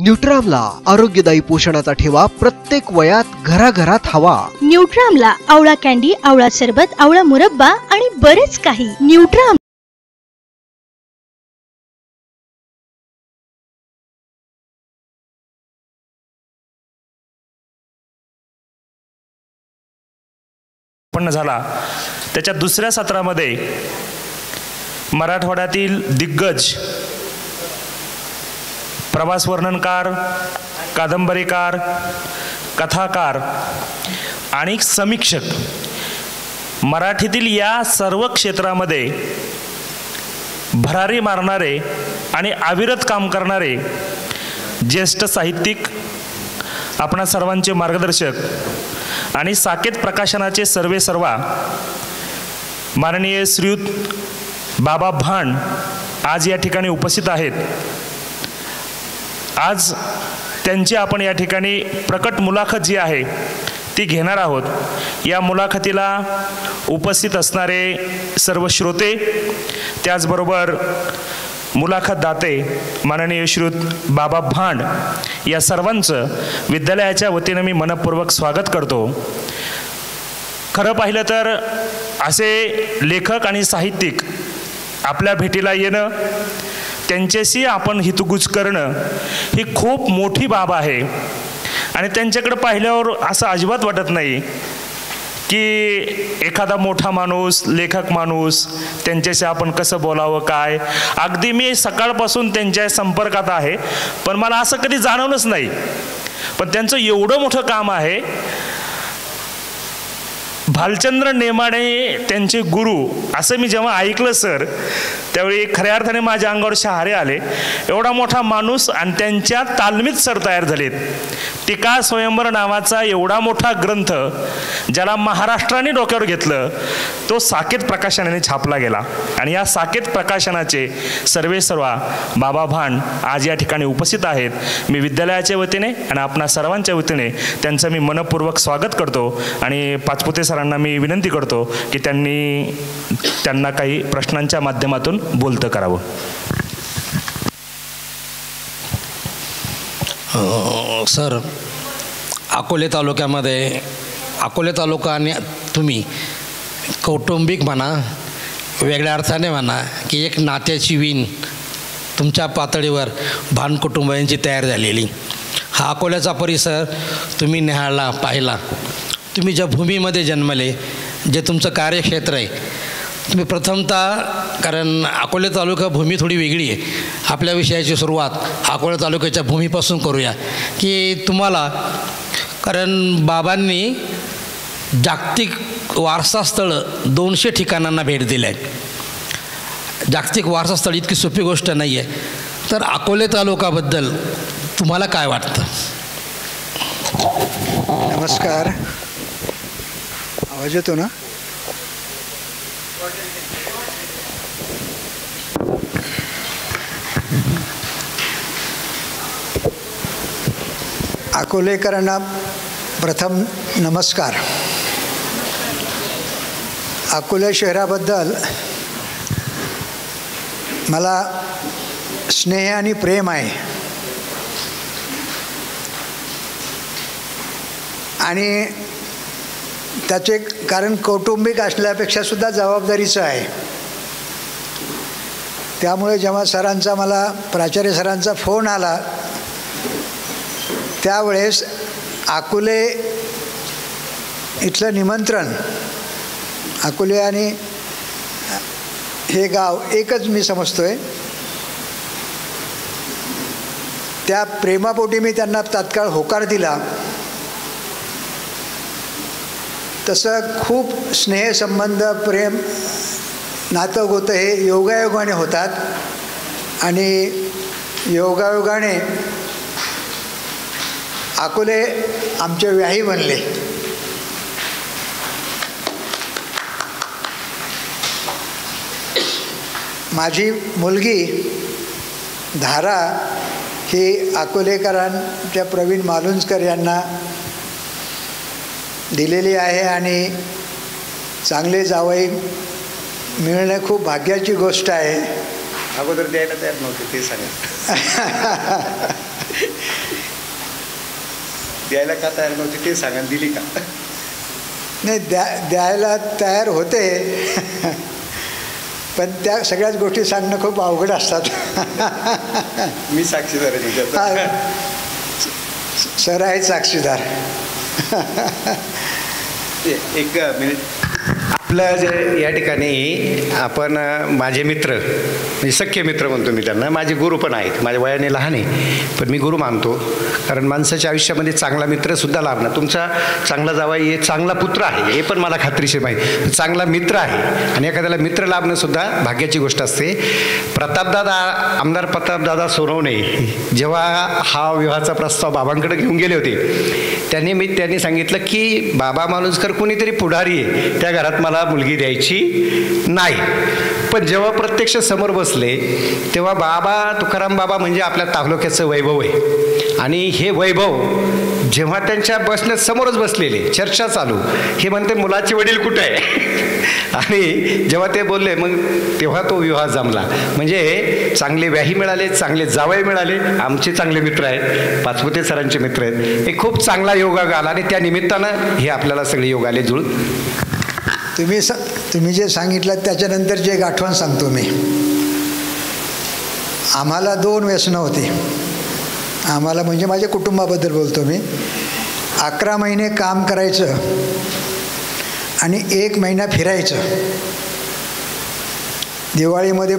न्यूट्रामला आरोग्यदायी पोषणाचा ठेवा प्रत्येक वयात घराघरात हवा। न्यूट्रामला आवळा कँडी, आवळा सरबत, आवळा मुरब्बा आणि बरेच काही। न्यूट्राम पण झाला त्याच्या दुसऱ्या सत्रामध्ये मराठवाड्यातील दिग्गज प्रवास वर्णनकार, कादंबरीकार, कथाकार आणि समीक्षक मराठीतील या सर्व क्षेत्रामध्ये भरारी मारणारे आणि अविरत काम करणारे ज्येष्ठ साहित्यिक, आपणा सर्वांचे मार्गदर्शक आणि साकेत प्रकाशनाचे सर्वेसर्वा माननीय श्रीयुत बाबा भांड आज या ठिकाणी उपस्थित आहेत। आज त्यांची आपण या ठिकाणी प्रकट मुलाखत जी आहे ती घेणार आहोत। या मुलाखतीला उपस्थित असणारे सर्व श्रोते, त्याचबरोबर मुलाखत दाते माननीय श्रीयुत बाबा भांड या सर्वांचं विद्यालयाच्या वतीनं मी मनपूर्वक स्वागत करतो। खरं पाहिलं तर असे लेखक आणि साहित्यिक आपल्या भेटीला येणं, त्यांच्याशी आपण हितगुज करणं ही खूप मोठी बाब आहे आणि त्यांच्याकडे पाहिल्यावर असं अजिबात वाटत नाही की एखादा मोठा माणूस, लेखक माणूस, त्यांच्याशी आपण कसं बोलावं काय। अगदी मी सकाळपासून त्यांच्या संपर्कात आहे पण मला असं कधी जाणवलंच नाही, पण त्यांचं एवढं मोठं काम आहे। भालचंद्र नेमाडे त्यांचे गुरु असं मी जेव्हा ऐकलं सर, त्यावेळी खऱ्या अर्थाने माझ्या अंगावर शहारे आले। एवढा मोठा माणूस आणि त्यांच्या तालमीत सर तयार झालेत। टीका स्वयंवर नावाचा एवढा मोठा ग्रंथ ज्याला महाराष्ट्राने डोक्यावर घेतलं तो साकेत प्रकाशनाने छापला गेला आणि या साकेत प्रकाशनाचे सर्वेसर्वा बाबा भांड आज या ठिकाणी उपस्थित आहेत। मी विद्यालयाच्या वतीने आणि आपणा सर्वांच्या वतीने त्यांचं मी मनपूर्वक स्वागत करतो आणि पाचपुते सरांना मी विनंती करतो की त्यांना काही प्रश्नांच्या माध्यमातून बोलतं करावं। सर, अकोले तालुक्यामध्ये, अकोले तालुका आणि तुम्ही कौटुंबिक म्हणा, वेगळ्या अर्थाने म्हणा की एक नात्याची वीण तुमच्या पातळीवर भांड कुटुंबियांची तयार झालेली। हा अकोल्याचा परिसर तुम्ही निहाळला, पाहिला। तुम्ही ज्या भूमीमध्ये जन्मले, जे तुमचं कार्यक्षेत्र आहे, तुम्ही प्रथमतः, कारण अकोले तालुका भूमी थोडी वेगळी आहे। आपल्या विषयाची सुरुवात अकोले तालुक्याच्या भूमीपासून करूया की तुम्हाला, कारण बाबांनी जागतिक वारसास्थळं 200 ठिकाणांना भेट दिल्या आहेत। जागतिक वारसास्थळ इतकी सोपी गोष्ट नाही आहे, तर अकोले तालुक्याबद्दल तुम्हाला काय वाटतं? नमस्कार, आवाज येतो ना? अकोलेकरांना प्रथम नमस्कार। अकोले शहराबद्दल मला स्नेह आणि प्रेम आहे आणि त्याचे कारण कौटुंबिक असल्यापेक्षा सुद्धा जबाबदारीचं आहे। त्यामुळे जेव्हा सरांचा, मला प्राचार्य सरांचा फोन आला त्यावेळेस अकोले इथलं निमंत्रण, अकोले आणि हे गाव एकच मी समजतोय, त्या प्रेमापोटी मी त्यांना तात्काळ होकार दिला। तसं खूप स्नेहसंबंध, प्रेम, नातं गोतं हे योगायोगाने होतात आणि योगायोगाने अकोले आमचे व्याही बनले। माझी मुलगी धारा ही अकोलेकरांच्या प्रवीण मालुंजकर यांना दिलेली आहे आणि चांगले जावई मिळणं खूप भाग्याची गोष्ट आहे। अगोदर द्यायला तयार नव्हते ते सगळं द्यायला का तयार नव्हती ते सांगा, दिली का? नाही, द्यायला तयार होते पण त्या सगळ्याच गोष्टी सांगणं खूप अवघड असतात. मी साक्षीदार आहे तुझ्या. सर आहेत साक्षीदार. एक मिनिट. आपलं जे या ठिकाणी आपण माझे मित्र म्हणजे सख्खे मित्र म्हणतो मी त्यांना, माझे गुरु पण आहेत. माझ्या वयाने लहान आहे पण मी गुरु मानतो, कारण माणसाच्या आयुष्यामध्ये चांगला मित्रसुद्धा लाभणं. तुमचा चांगला जावाई हे चांगला पुत्र आहे हे पण मला खात्रीशीर माहिती. चांगला मित्र आहे आणि एखाद्याला मित्र लाभणंसुद्धा भाग्याची गोष्ट असते. प्रतापदादा, आमदार प्रतापदादा सोनवणे जेव्हा हा विवाहाचा प्रस्ताव बाबांकडे घेऊन गेले होते त्यांनी सांगितलं की बाबा माणूसकर कोणीतरी पुढारी आहे, त्या घरात मला मुलगी द्यायची नाही. पण जेव्हा प्रत्यक्ष समोर बसले तेव्हा बाबा, तुकाराम बाबा म्हणजे आपल्या तालुक्याचं वैभव आहे. आणि हे वैभव जेव्हा त्यांच्या बसण्यात समोरच बसलेले, चर्चा चालू, हे म्हणते मुलाचे वडील कुठे आहे? आणि जेव्हा ते बोलले मग तेव्हा तो विवाह जमला. म्हणजे चांगले व्याही मिळाले, चांगले जावई मिळाले. आमचे चांगले मित्र आहेत, पाचपुते सरांचे मित्र आहेत. हे खूप चांगला योग आला आणि त्या निमित्तानं हे आपल्याला सगळे योग आले जुळून. तुम्ही जे सांगितलं त्याच्यानंतरची एक आठवण सांगतो मी. आम्हाला 2 व्यसनं होती. आम्हाला म्हणजे माझ्या कुटुंबाबद्दल बोलतो मी. 11 महिने काम करायचं आणि 1 महिना फिरायचं. दिवाळीमध्ये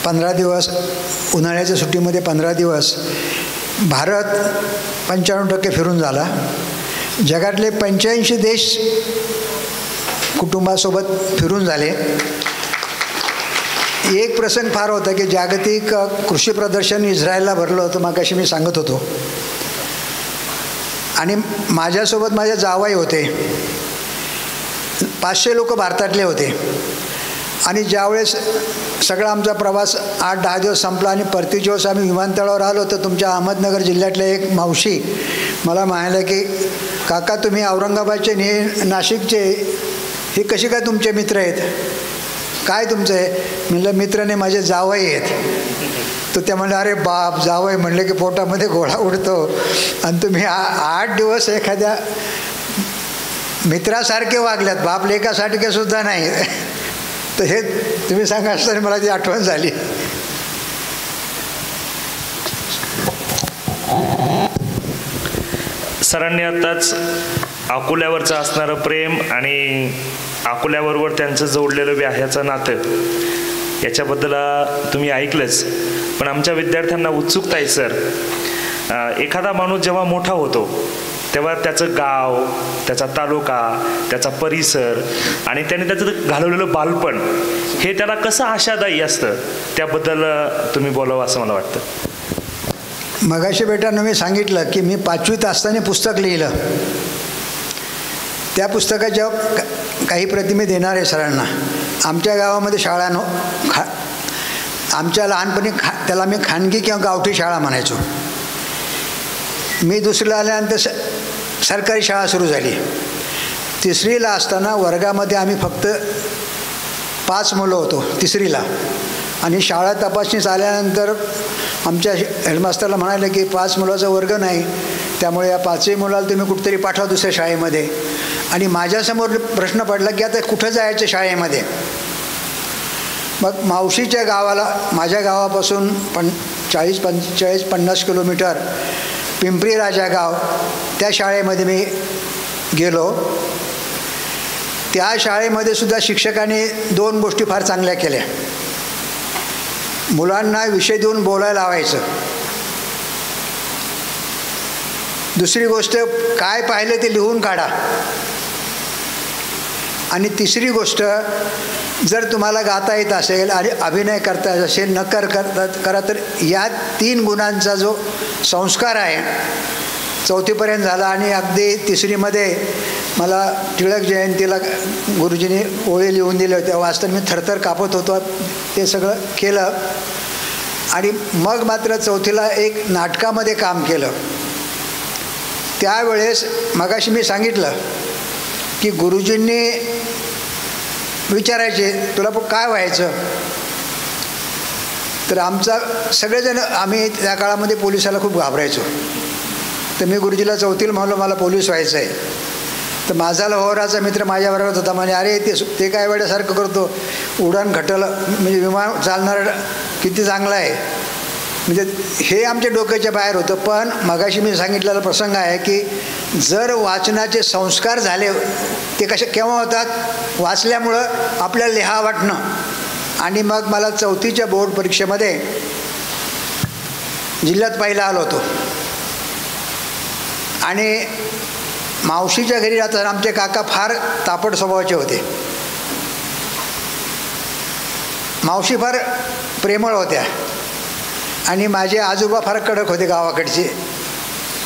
15 दिवस, उन्हाळ्याच्या सुट्टीमध्ये 15 दिवस. भारत 95% फिरून झाला. जगातले 85 देश कुटुंबासोबत फिरून झाले. एक प्रसंग फार होता की जागतिक कृषी प्रदर्शन इस्रायलला भरलं होतं, मगाशी मी सांगत होतो. आणि माझ्यासोबत माझे जावई होते. 500 लोक भारतातले होते. आणि ज्यावेळेस सगळा आमचा प्रवास 8-10 दिवस संपला आणि परतीच्या दिवस आम्ही विमानतळावर आलो तर तुमच्या अहमदनगर जिल्ह्यातल्या एक मावशी मला म्हणाल्या की काका तुम्ही औरंगाबादचे आणि नाशिकचे, हे कसे काय तुमचे मित्र आहेत? काय तुमचं आहे? म्हणलं मित्र नाही, माझे जावई आहेत. तर त्या म्हणलं अरे बाप, जावई म्हणलं की पोटामध्ये गोळा उडतो आणि तुम्ही 8 दिवस एखाद्या मित्रासारखे वागल्यात, बाप लेकासारखे सुद्धा नाही. तर हे तुम्ही सांगा असताना मला ती आठवण झाली. सरांनी आत्ताच अकोल्यावरचं असणारं प्रेम आणि अकोल्याबरोबर त्यांचं जोडलेलं व्याह्याचं नातं याच्याबद्दल तुम्ही ऐकलंच. पण आमच्या विद्यार्थ्यांना उत्सुकता आहे सर. एखादा माणूस जेव्हा मोठा होतो तेव्हा त्याचं गाव, त्याचा तालुका, त्याचा परिसर आणि त्याने त्याचं घालवलेलं बालपण हे त्याला कसं आशादायी असतं, त्याबद्दल तुम्ही बोलावं असं मला वाटतं. मगाशी बेटांनो मी सांगितलं की मी 5वीत असताना पुस्तक लिहिलं. त्या पुस्तकाच्या काही प्रति मी देणार आहे सरांना. आमच्या गावामध्ये शाळा आमच्या लहानपणी त्याला मी खानगी किंवा गावठी शाळा म्हणायचो. मी 2रीला आल्यानंतर सरकारी शाळा सुरू झाली. 3रीला असताना वर्गामध्ये आम्ही फक्त 5 मुलं होतो 3रीला. आणि शाळा तपासणीस आल्यानंतर आमच्या हेडमास्टरला म्हणाले की 5 मुलाचा वर्ग नाही, त्यामुळे या 5ही मुलाला तुम्ही कुठेतरी पाठवा दुसऱ्या शाळेमध्ये. आणि माझ्यासमोर प्रश्न पडला की आता कुठं जायचं शाळेमध्ये. मग मावशीच्या गावाला, माझ्या गावापासून 40-45-50 किलोमीटर पिंपरी राजा गाव, त्या शाळेमध्ये मी गेलो. त्या शाळेमध्ये सुद्धा शिक्षकांनी 2 गोष्टी फार चांगल्या केल्या. मुलांना विषय देऊन बोलायला लावायचं. दुसरी गोष्ट, काय पाहिलं ते लिहून काढा. आणि तिसरी गोष्ट, जर तुम्हाला गाता येत असेल आणि अभिनय करता येत असेल, नकर करा. तर या 3 गुणांचा जो संस्कार आहे 4थीपर्यंत झाला. आणि अगदी 3रीमध्ये मला टिळक जयंतीला गुरुजींनी ओळी लिहून दिल्या होत्या. वाचताना मी थरथर कापत होतो. ते सगळं केलं. आणि मग मात्र 4थीला एक नाटकामध्ये काम केलं. त्यावेळेस मगाशी मी सांगितलं की गुरुजींनी विचारायचे तुला काय व्हायचं, तर आमचा सगळेजण आम्ही त्या काळामध्ये पोलिसाला खूप घाबरायचो. तर मी गुरुजीला चौथीला म्हणलो मला पोलीस व्हायचं आहे. तर माझा लाहोराचा मित्र माझ्याबरोबर होता. म्हणजे अरे ते काय वेळेसारखं करतो, उडान खटलं म्हणजे विमान चालणार किती चांगलं आहे. म्हणजे हे आमच्या डोक्याच्या बाहेर होतं. पण मगाशी मी सांगितलेला प्रसंग आहे की जर वाचनाचे संस्कार झाले ते केव्हा होतात, वाचल्यामुळं आपल्याला लिहा वाटणं. आणि मग मला 4थीच्या बोर्ड परीक्षेमध्ये जिल्ह्यात पहिला आलो होतो. आणि मावशीच्या घरी राहताना आमचे काका फार तापट स्वभावाचे होते. मावशी फार प्रेमळ होत्या आणि माझे आजोबा फार कडक होते गावाकडचे.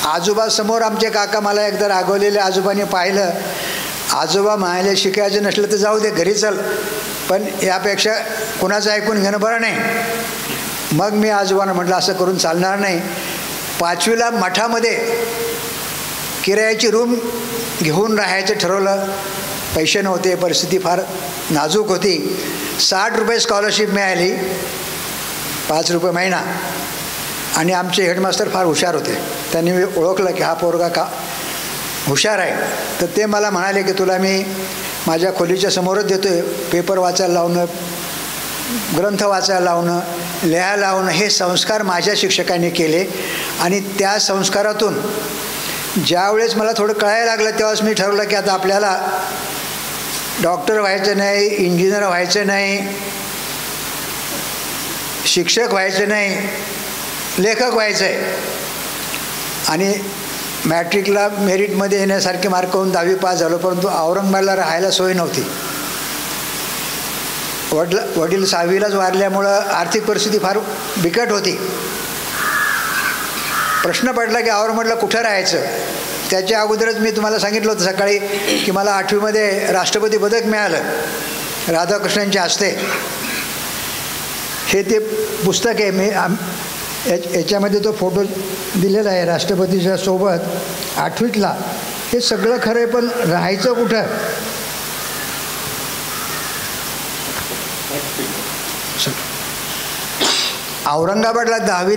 आजोबासमोर आमचे काका मला एकदा रागवलेले आजोबाने पाहिलं. आजोबा म्हणाले शिकायचं नसलं तर जाऊ दे घरी चल, पण यापेक्षा कुणाचं ऐकून घेणं बरं नाही. मग मी आजोबांना म्हटलं असं करून चालणार नाही. 5वीला मठामध्ये किरायाची रूम घेऊन राहायचं ठरवलं. पैसे नव्हते, परिस्थिती फार नाजूक होती. 60 रुपये स्कॉलरशिप मिळाली, 5 रुपये महिना. आणि आमचे हेडमास्टर फार हुशार होते. त्यांनी मी ओळखलं की हा पोरगा का हुशार आहे. तर ते मला म्हणाले की तुला मी माझ्या खोलीच्या समोरच देतो आहे, पेपर वाचायला लावणं, ग्रंथ वाचायला लावणं, लिहायला लावणं, हे संस्कार माझ्या शिक्षकांनी केले. आणि त्या संस्कारातून ज्यावेळेस मला थोडं कळायला लागलं तेव्हाच मी ठरवलं की आता आपल्याला डॉक्टर व्हायचं नाही, इंजिनियर व्हायचं नाही, शिक्षक व्हायचं नाही, लेखक व्हायचं आहे. आणि मॅट्रिकला मेरिटमध्ये येण्यासारखे मार्क होऊन 10वी पास झालो. परंतु औरंगाबादला राहायला सोय नव्हती. वडील 6वीलाच वारल्यामुळं आर्थिक परिस्थिती फार बिकट होती. प्रश्न पडला की औरंगाबादला कुठं राहायचं. त्याच्या अगोदरच मी तुम्हाला सांगितलं होतं सकाळी की मला 8वीमध्ये राष्ट्रपती पदक मिळालं राधाकृष्णांच्या हस्ते. हे ते पुस्तक आहे. मी याच्यामध्ये तो फोटो दिलेला आहे राष्ट्रपतीच्या सोबत 8वीतला. हे सगळं खरं आहे, पण राहायचं कुठं. औरंगाबादला 10वी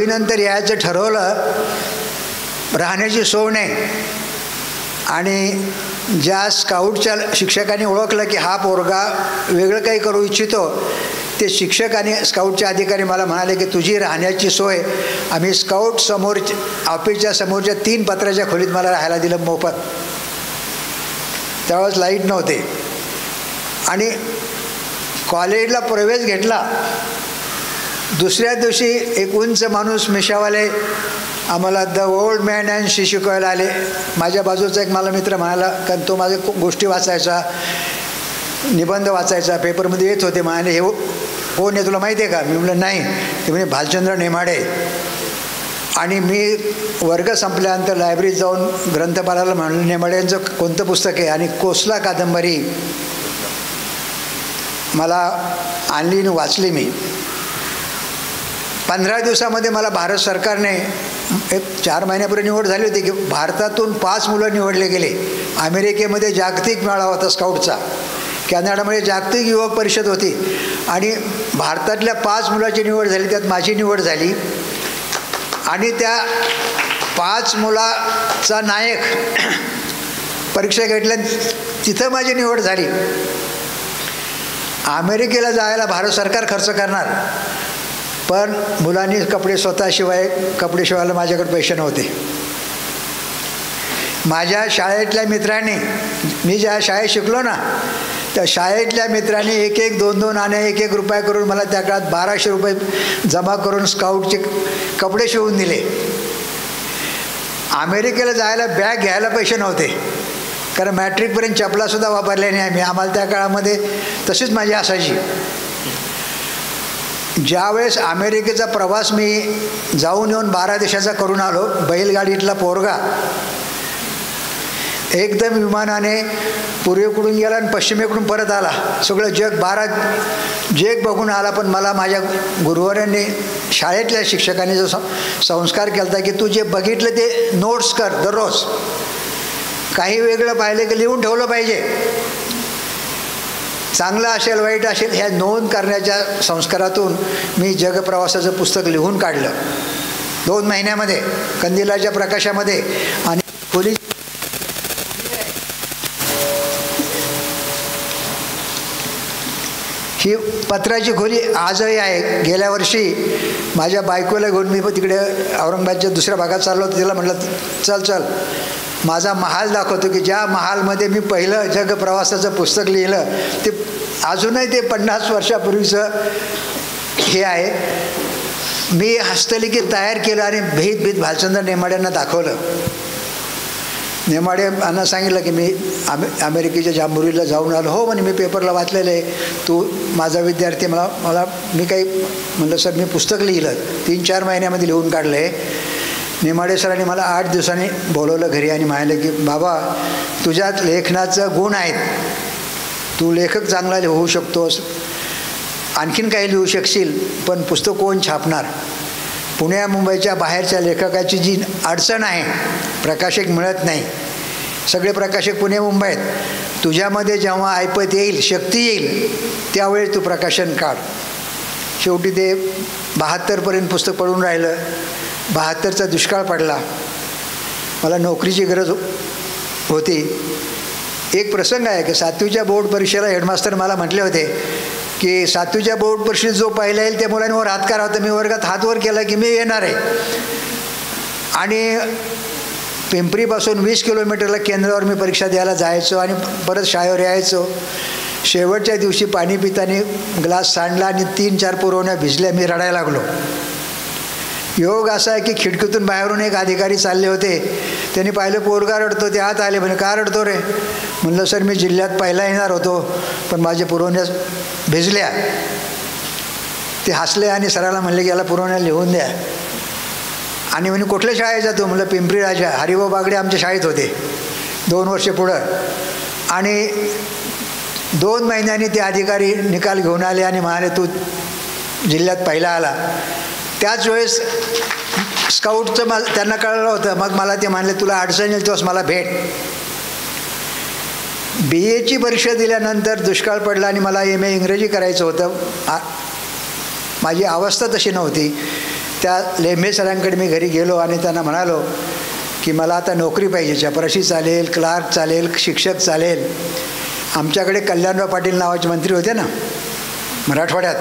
नंतर यायचं ठरवलं, राहण्याची सोय नाही. आणि ज्या स्काउटच्या शिक्षकांनी ओळखलं की हा पोरगा वेगळं काही करू इच्छितो, ते शिक्षक आणि स्काउटचे अधिकारी मला म्हणाले की तुझी राहण्याची सोय आम्ही स्काउट समोर ऑफिसच्या समोरच्या 3 पत्र्याच्या खोलीत मला राहायला दिलं मोफत. त्यावेळेस लाईट नव्हते. आणि कॉलेजला प्रवेश घेतला. दुसऱ्या दिवशी एक उंच माणूस मिशावाले आम्हाला द ओल्ड मॅन अँड शी शिकवायला आले. माझ्या बाजूचा एक मला मित्र म्हणाला, कारण तो माझ्या गोष्टी वाचायचा, निबंध वाचायचा, पेपरमध्ये येत होते. म्हणाले हे कोण आहे तुला माहिती आहे का. मी म्हटलं नाही. ते म्हणजे भालचंद्र नेमाडे. आणि मी वर्ग संपल्यानंतर लायब्ररीत जाऊन ग्रंथपालाला म्हणलं नेमाडे यांचं कोणतं पुस्तक आहे. आणि कोसला कादंबरी मला आणली आणि वाचली मी. 15 दिवसामध्ये मला भारत सरकारने एक 4 महिन्यापूर्वी निवड झाली होती की भारतातून 5 मुलं निवडले गेले. अमेरिकेमध्ये जागतिक मेळावा होता स्काउटचा, कॅनडामध्ये जागतिक युवक परिषद होती आणि भारतातल्या 5 मुलाची निवड झाली. त्यात माझी निवड झाली. आणि त्या 5 मुलाचा नायक परीक्षा घेतल्या, तिथं माझी निवड झाली. अमेरिकेला जायला भारत सरकार खर्च करणार, पण मुलांनी कपडे कपडे शिवायला माझ्याकडे पैसे नव्हते. माझ्या शाळेतल्या मित्रांनी, मी ज्या शाळेत शिकलो ना, त्या शाळेतल्या मित्रांनी 1-1, 2-2 आणि 1-1 रुपये करून मला त्या काळात 1200 रुपये जमा करून स्काउटचे कपडे शिवून दिले. अमेरिकेला जायला बॅग घ्यायला पैसे नव्हते, कारण मॅट्रिकपर्यंत चपलासुद्धा वापरल्या नाही आम्ही. आम्हाला त्या काळामध्ये तशीच माझी असायची. ज्यावेळेस अमेरिकेचा प्रवास मी जाऊन येऊन 12 देशाचा करून आलो, बैलगाडीतला पोरगा एकदम विमानाने पूर्वेकडून गेला आणि पश्चिमेकडून परत आला. सगळं जग 12 जग बघून आला. पण मला माझ्या गुरुवारांनी, शाळेतल्या शिक्षकांनी जो संस्कार केला होता की तू जे बघितलं ते नोट्स कर दररोज. काही वेगळं पाहिलं की लिहून ठेवलं पाहिजे. चांगलं असेल वाईट असेल ह्या नोंद करण्याच्या संस्कारातून मी जगप्रवासाचं पुस्तक लिहून काढलं 2 महिन्यामध्ये, कंदिलाच्या प्रकाशामध्ये. आणि खोली ही पत्राची खोली आजही आहे. गेल्या वर्षी माझ्या बायकोला घेऊन मी तिकडे औरंगाबादच्या दुसऱ्या भागात चाललो होतो. तिला म्हटलं चल माझा महाल दाखवतो की ज्या महालमध्ये मी पहिलं जगप्रवासाचं पुस्तक लिहिलं ते अजूनही ते 50 वर्षापूर्वीचं हे आहे. मी हस्तलिखित तयार केलं आणि भीत भालचंद्र नेमाड्यांना दाखवलं. नेमाडे यांना सांगितलं की मी अमेरिकेच्या जांभुरीला जाऊन आलो. हो म्हणे, मी पेपरला वाचलेलं आहे, तू माझा विद्यार्थी. मला मी काही म्हणलं सर मी पुस्तक लिहिलं 3-4 महिन्यामध्ये लिहून काढलं आहे. नेमाडे सरांनी मला 8 दिवसांनी बोलवलं घरी आणि म्हणाले की बाबा तुझ्यात लेखनाचं गुण आहेत, तू लेखक चांगला लिहू शकतोस, आणखीन काही लिहू शकशील, पण पुस्तक कोण छापणार? पुण्या मुंबईच्या बाहेरच्या लेखकाची जी अडचण आहे, प्रकाशक मिळत नाही. सगळे प्रकाशक पुणे मुंबईत. तुझ्यामध्ये जेव्हा ऐपत येईल, शक्ती येईल, त्यावेळेस तू प्रकाशन काढ. शेवटी ते 72पर्यंत पुस्तक पडून राहिलं. 72चा दुष्काळ पडला. मला नोकरीची गरज होती. एक प्रसंग आहे की 7वीच्या बोर्ड परीक्षेला हेडमास्टर मला म्हटले होते की 7वीच्या बोर्ड परीक्षेत जो पहिला येईल त्या मुलांवर हात करा. होता मी वर्गात हात वर केला की मी येणार आहे. आणि पिंपरीपासून 20 किलोमीटरला केंद्रावर मी परीक्षा द्यायला जायचो आणि परत शाळेवर यायचो. शेवटच्या दिवशी पाणी पिताना ग्लास सांडला आणि 3-4 पुरवण्या भिजल्या. मी रडायला लागलो. योग असा आहे की खिडकीतून बाहेरून एक अधिकारी चालले होते. त्यांनी पाहिलं पोरगा रडतो, ते आत आले. म्हणे का रडतो रे? म्हणलं सर मी जिल्ह्यात पहिला येणार होतो पण माझे पुरवण्या भिजल्या. ते हसले आणि सराला म्हणले की याला पुरवण्या लिहून द्या. आणि म्हणे कुठल्या शाळेत जातो? म्हणलं पिंपरी राजा. हरिभाऊ बागडे आमच्या शाळेत होते 2 वर्षे पुढं. आणि 2 महिन्यांनी ते अधिकारी निकाल घेऊन आले आणि म्हणाले तू जिल्ह्यात पहिला आला. त्याच वेळेस स्काउटचं त्यांना कळलं होतं. मग मला ते म्हणले तुला अडचण येईल तेव्हाच मला भेट. BAची परीक्षा दिल्यानंतर दुष्काळ पडला आणि मला MA इंग्रजी करायचं होतं. माझी अवस्था तशी नव्हती. त्या लेंभे सरांकडे मी घरी गेलो आणि त्यांना म्हणालो की मला आता नोकरी पाहिजे. चपराशी चालेल, क्लार्क चालेल, शिक्षक चालेल. आमच्याकडे कल्याणराव पाटील नावाचे मंत्री होते ना मराठवाड्यात,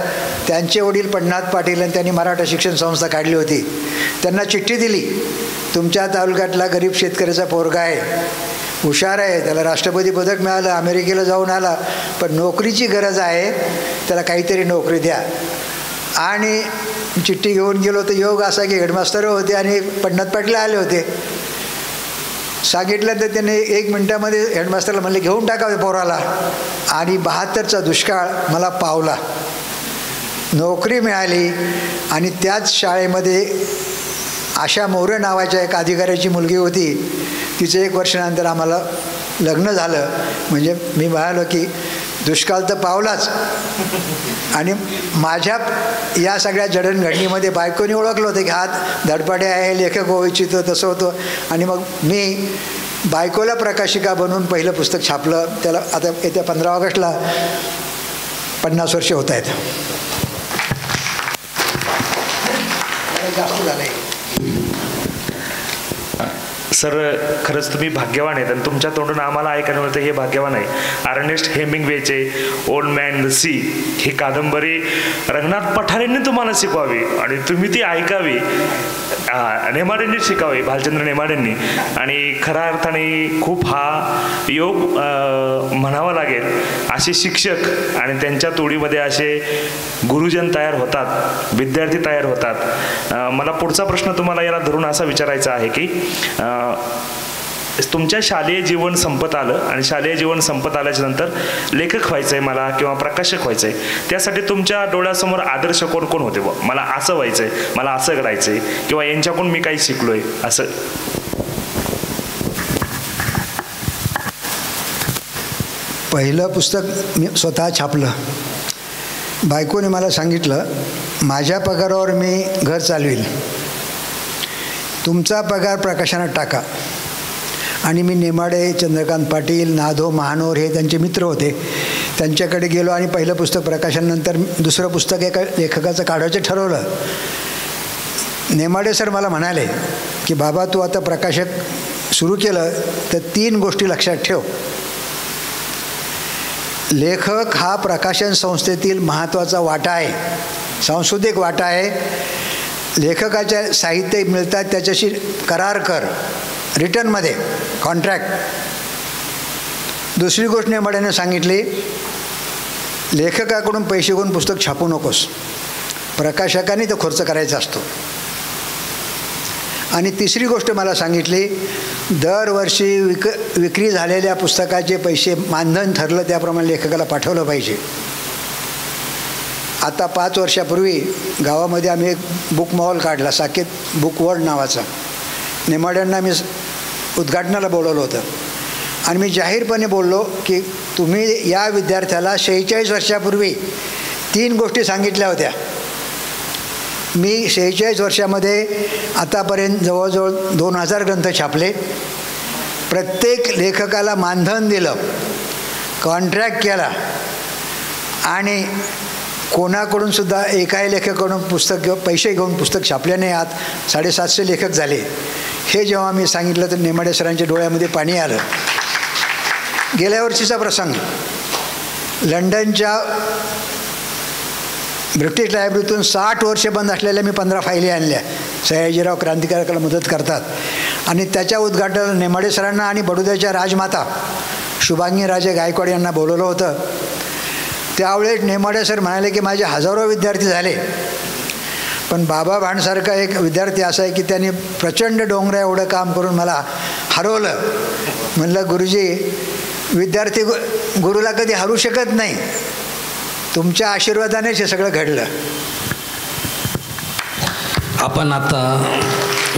त्यांचे वडील पण्णात पाटील आणि त्यांनी मराठा शिक्षण संस्था काढली होती. त्यांना चिठ्ठी दिली, तुमच्या तालुक्यातला गरीब शेतकऱ्याचा पोरगा आहे, हुशार आहे, त्याला राष्ट्रपती पदक मिळालं, अमेरिकेला जाऊन आला, पण नोकरीची गरज आहे, त्याला काहीतरी नोकरी द्या. आणि चिठ्ठी घेऊन गेलो तर योग असा की हेडमास्टर होते आणि पण्णात पाटील आले होते. सांगितलं तर त्याने 1 मिनिटामध्ये हेडमास्टरला म्हणले घेऊन टाकावे पोराला. आणि 72चा दुष्काळ मला पावला. नोकरी मिळाली आणि त्याच शाळेमध्ये आशा मोरे नावाच्या एक अधिकाऱ्याची मुलगी होती. तिचं 1 वर्षानंतर आम्हाला लग्न झालं. म्हणजे मी म्हणालो की दुष्काळ तर पावलाच. आणि माझ्या या सगळ्या जडणघडणीमध्ये बायकोने ओळखलं होतं की हा धडपडे आहे, लेखक होऊ इच्छितो, तसं होतं. आणि मग मी बायकोला प्रकाशिका बनवून पहिलं पुस्तक छापलं. त्याला आता येत्या 15 ऑगस्टला 50 वर्ष होत आहेत. जास्त झालं आहे. सर खरंच तुम्ही भाग्यवान आहेत आणि तुमच्या तोंडून आम्हाला ऐकायला मिळतं हे भाग्यवान आहे. अर्नेस्ट हेमिंग्वेचे ओल्ड मॅन द सी ही कादंबरी रंगनाथ पठारेंनी तुम्हाला शिकवावी आणि तुम्ही ती ऐकावी. नेमाडेंनी शिकावी, भालचंद्र नेमाडेंनी. आणि खऱ्या अर्थाने खूप हा योग म्हणावा लागेल. असे शिक्षक आणि त्यांच्या तोडीमध्ये असे गुरुजन तयार होतात, विद्यार्थी तयार होतात. मला पुढचा प्रश्न तुम्हाला याला धरून असा विचारायचा आहे की तुमच्या शालेय जीवन संपत आलं आणि शालेय जीवन संपत आल्याच्या नंतर लेखक व्हायचं आहे मला किंवा प्रकाशक व्हायचं आहे, त्यासाठी तुमच्या डोळ्यासमोर आदर्श कोण कोण होते? मला असं व्हायचं आहे, मला असं करायचं आहे किंवा यांच्याकडून मी काही शिकलो आहे असं? पहिलं पुस्तक मी स्वतः छापलं. बायकोने मला सांगितलं माझ्या पगारावर मी घर चालवील, तुमचा पगार प्रकाशनात टाका. आणि मी नेमाडे, चंद्रकांत पाटील, नाधो महानोर हे त्यांचे मित्र होते. त्यांच्याकडे गेलो आणि पहिलं पुस्तक प्रकाशनानंतर दुसरं पुस्तक एका लेखकाचं काढायचं ठरवलं. नेमाडे सर मला म्हणाले की बाबा तू आता प्रकाशक सुरू केलं तर 3 गोष्टी लक्षात ठेव. लेखक हा प्रकाशन संस्थेतील महत्त्वाचा वाटा आहे, सांस्कृतिक वाटा आहे. लेखकाच्या साहित्य मिळतात त्याच्याशी करार कर, रिटर्नमध्ये कॉन्ट्रॅक्ट. दुसरी गोष्ट नेमाड्याने सांगितली, लेखकाकडून पैसे घेऊन पुस्तक छापू नकोस, प्रकाशकाने तो खर्च करायचा असतो. आणि तिसरी गोष्ट मला सांगितली, दरवर्षी विक्री झालेल्या पुस्तकाचे पैसे मानधन ठरलं त्याप्रमाणे लेखकाला पाठवलं पाहिजे. आता 5 वर्षापूर्वी गावामध्ये आम्ही एक बुक मॉल काढला, साकेत बुक वर्ल्ड नावाचा. नेमाड्यांना मी उद्घाटनाला बोलवलं होतं आणि मी जाहीरपणे बोललो की तुम्ही या विद्यार्थ्याला 46 वर्षापूर्वी 3 गोष्टी सांगितल्या होत्या. मी 46 वर्षामध्ये आतापर्यंत जवळजवळ 2000 ग्रंथ छापले, प्रत्येक लेखकाला मानधन दिलं, कॉन्ट्रॅक्ट केला आणि कोणाकडून सुद्धा एकाही लेखकाकडून पुस्तक पैसे घेऊन पुस्तक छापले नाही. आत 750 लेखक झाले. हे जेव्हा मी सांगितलं तर नेमाडे सरांच्या डोळ्यामध्ये पाणी आलं. गेल्या वर्षीचा प्रसंग, लंडनच्या ब्रिटिश लायब्ररीतून 60 वर्षे बंद असलेल्या मी 15 फायली आणल्या. सयाजीराव क्रांतिकारकाला मदत करतात आणि त्याच्या उद्घाटनाला नेमाडे सरांना आणि बडोद्याच्या राजमाता शुभांगी राजे गायकवाड यांना बोलवलं होतं. त्यावेळेस नेमाडे सर म्हणाले की माझे हजारो विद्यार्थी झाले, पण बाबा भांडसारखा एक विद्यार्थी असा आहे की त्यांनी प्रचंड डोंगरा एवढं काम करून मला हरवलं. म्हणलं गुरुजी, विद्यार्थी गुरुला कधी हरू शकत नाही, तुमच्या आशीर्वादानेच हे सगळं घडलं. आपण आता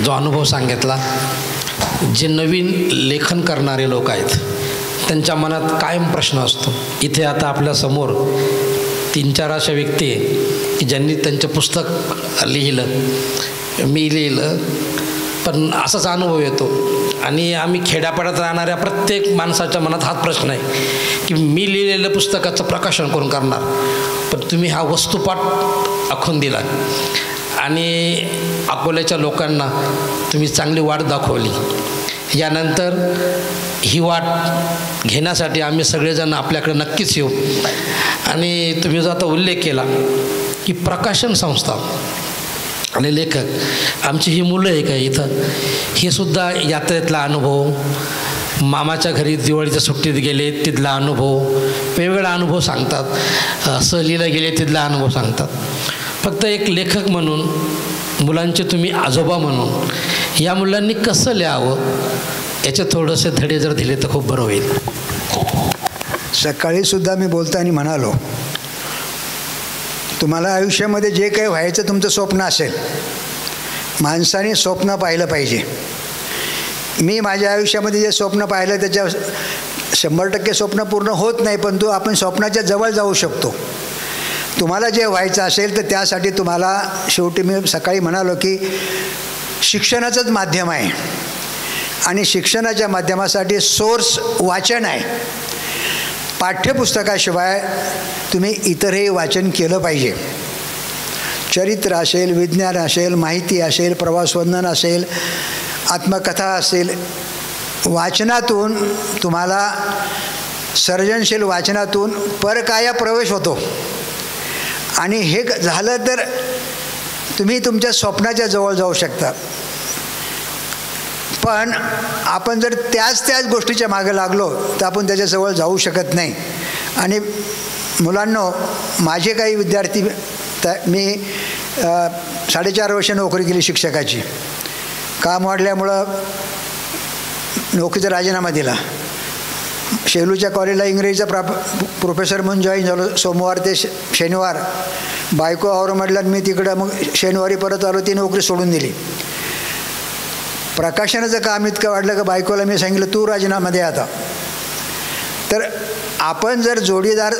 जो अनुभव सांगितला, जे नवीन लेखन करणारे लोक आहेत त्यांच्या मनात कायम प्रश्न असतो. इथे आता आपल्यासमोर 3-4 अशा व्यक्ती आहे की ज्यांनी त्यांचं पुस्तक लिहिलं, मी लिहिलं, पण असाच अनुभव येतो. आणि आम्ही खेड्यापाड्यात राहणाऱ्या प्रत्येक माणसाच्या मनात हाच प्रश्न आहे की मी लिहिलेलं पुस्तकाचं प्रकाशन कोण करणार. पण तुम्ही हा वस्तुपाठ आखून दिला आणि अकोल्याच्या लोकांना तुम्ही चांगली वाट दाखवली. यानंतर ही वाट घेण्यासाठी आम्ही सगळेजण आपल्याकडे नक्कीच येऊ. आणि तुम्ही जो आता उल्लेख केला की प्रकाशन संस्था आणि लेखक, आमची ही मुलं आहे का इथं, हे सुद्धा यात्रेतला अनुभव, मामाच्या घरी दिवाळीच्या सुट्टीत गेले तिथला अनुभव, वेगवेगळा अनुभव सांगतात, सहलीला गेले तिथला अनुभव सांगतात. फक्त एक लेखक म्हणून, मुलांचे तुम्ही आजोबा म्हणून, या मुलांनी कसं लिहावं याचे थोडेसे धडे जर दिले तर खूप बरं होईल. सकाळीसुद्धा मी बोलताना म्हणालो, तुम्हाला आयुष्यामध्ये जे काही व्हायचं तुमचं स्वप्न असेल, माणसाने स्वप्न पाहिलं पाहिजे. मी माझ्या आयुष्यामध्ये जे स्वप्न पाहिलं त्याच्या 100% स्वप्न पूर्ण होत नाही, पण आपण स्वप्नाच्या जवळ जाऊ शकतो. तुम्हाला जे व्हायचं असेल तर त्यासाठी तुम्हाला, शेवटी मी सकाळी म्हणालो की शिक्षणाचंच माध्यम आहे आणि शिक्षणाच्या माध्यमासाठी सोर्स वाचन आहे. पाठ्यपुस्तकाशिवाय तुम्ही इतरही वाचन केलं पाहिजे. चरित्र असेल, विज्ञान असेल, माहिती असेल, प्रवासवर्णन असेल, आत्मकथा असेल, वाचनातून तुम्हाला, सर्जनशील वाचनातून परकाया प्रवेश होतो. आणि हे झालं तर तुम्ही तुमच्या स्वप्नाच्या जवळ जाऊ शकता. पण आपण जर त्याच गोष्टीच्या मागे लागलो तर आपण त्याच्याजवळ जाऊ शकत नाही. आणि मुलांनो, माझे काही विद्यार्थी, मी 4.5 वर्ष नोकरी केली शिक्षकाची. काम वाढल्यामुळं नोकरीचा राजीनामा दिला. शेलूच्या कॉलेजला इंग्रजीचा प्रोफेसर म्हणून जॉईन झालो. सोमवार ते शनिवार. बायको औरंगाबादला, मी तिकडं. मग शनिवारी परत आलो, ती नोकरी सोडून दिली. प्रकाशनाचं काम इतकं वाढलं की बायकोला मी सांगितलं तू राजीनामा दे आता. तर आपण जर जोडीदार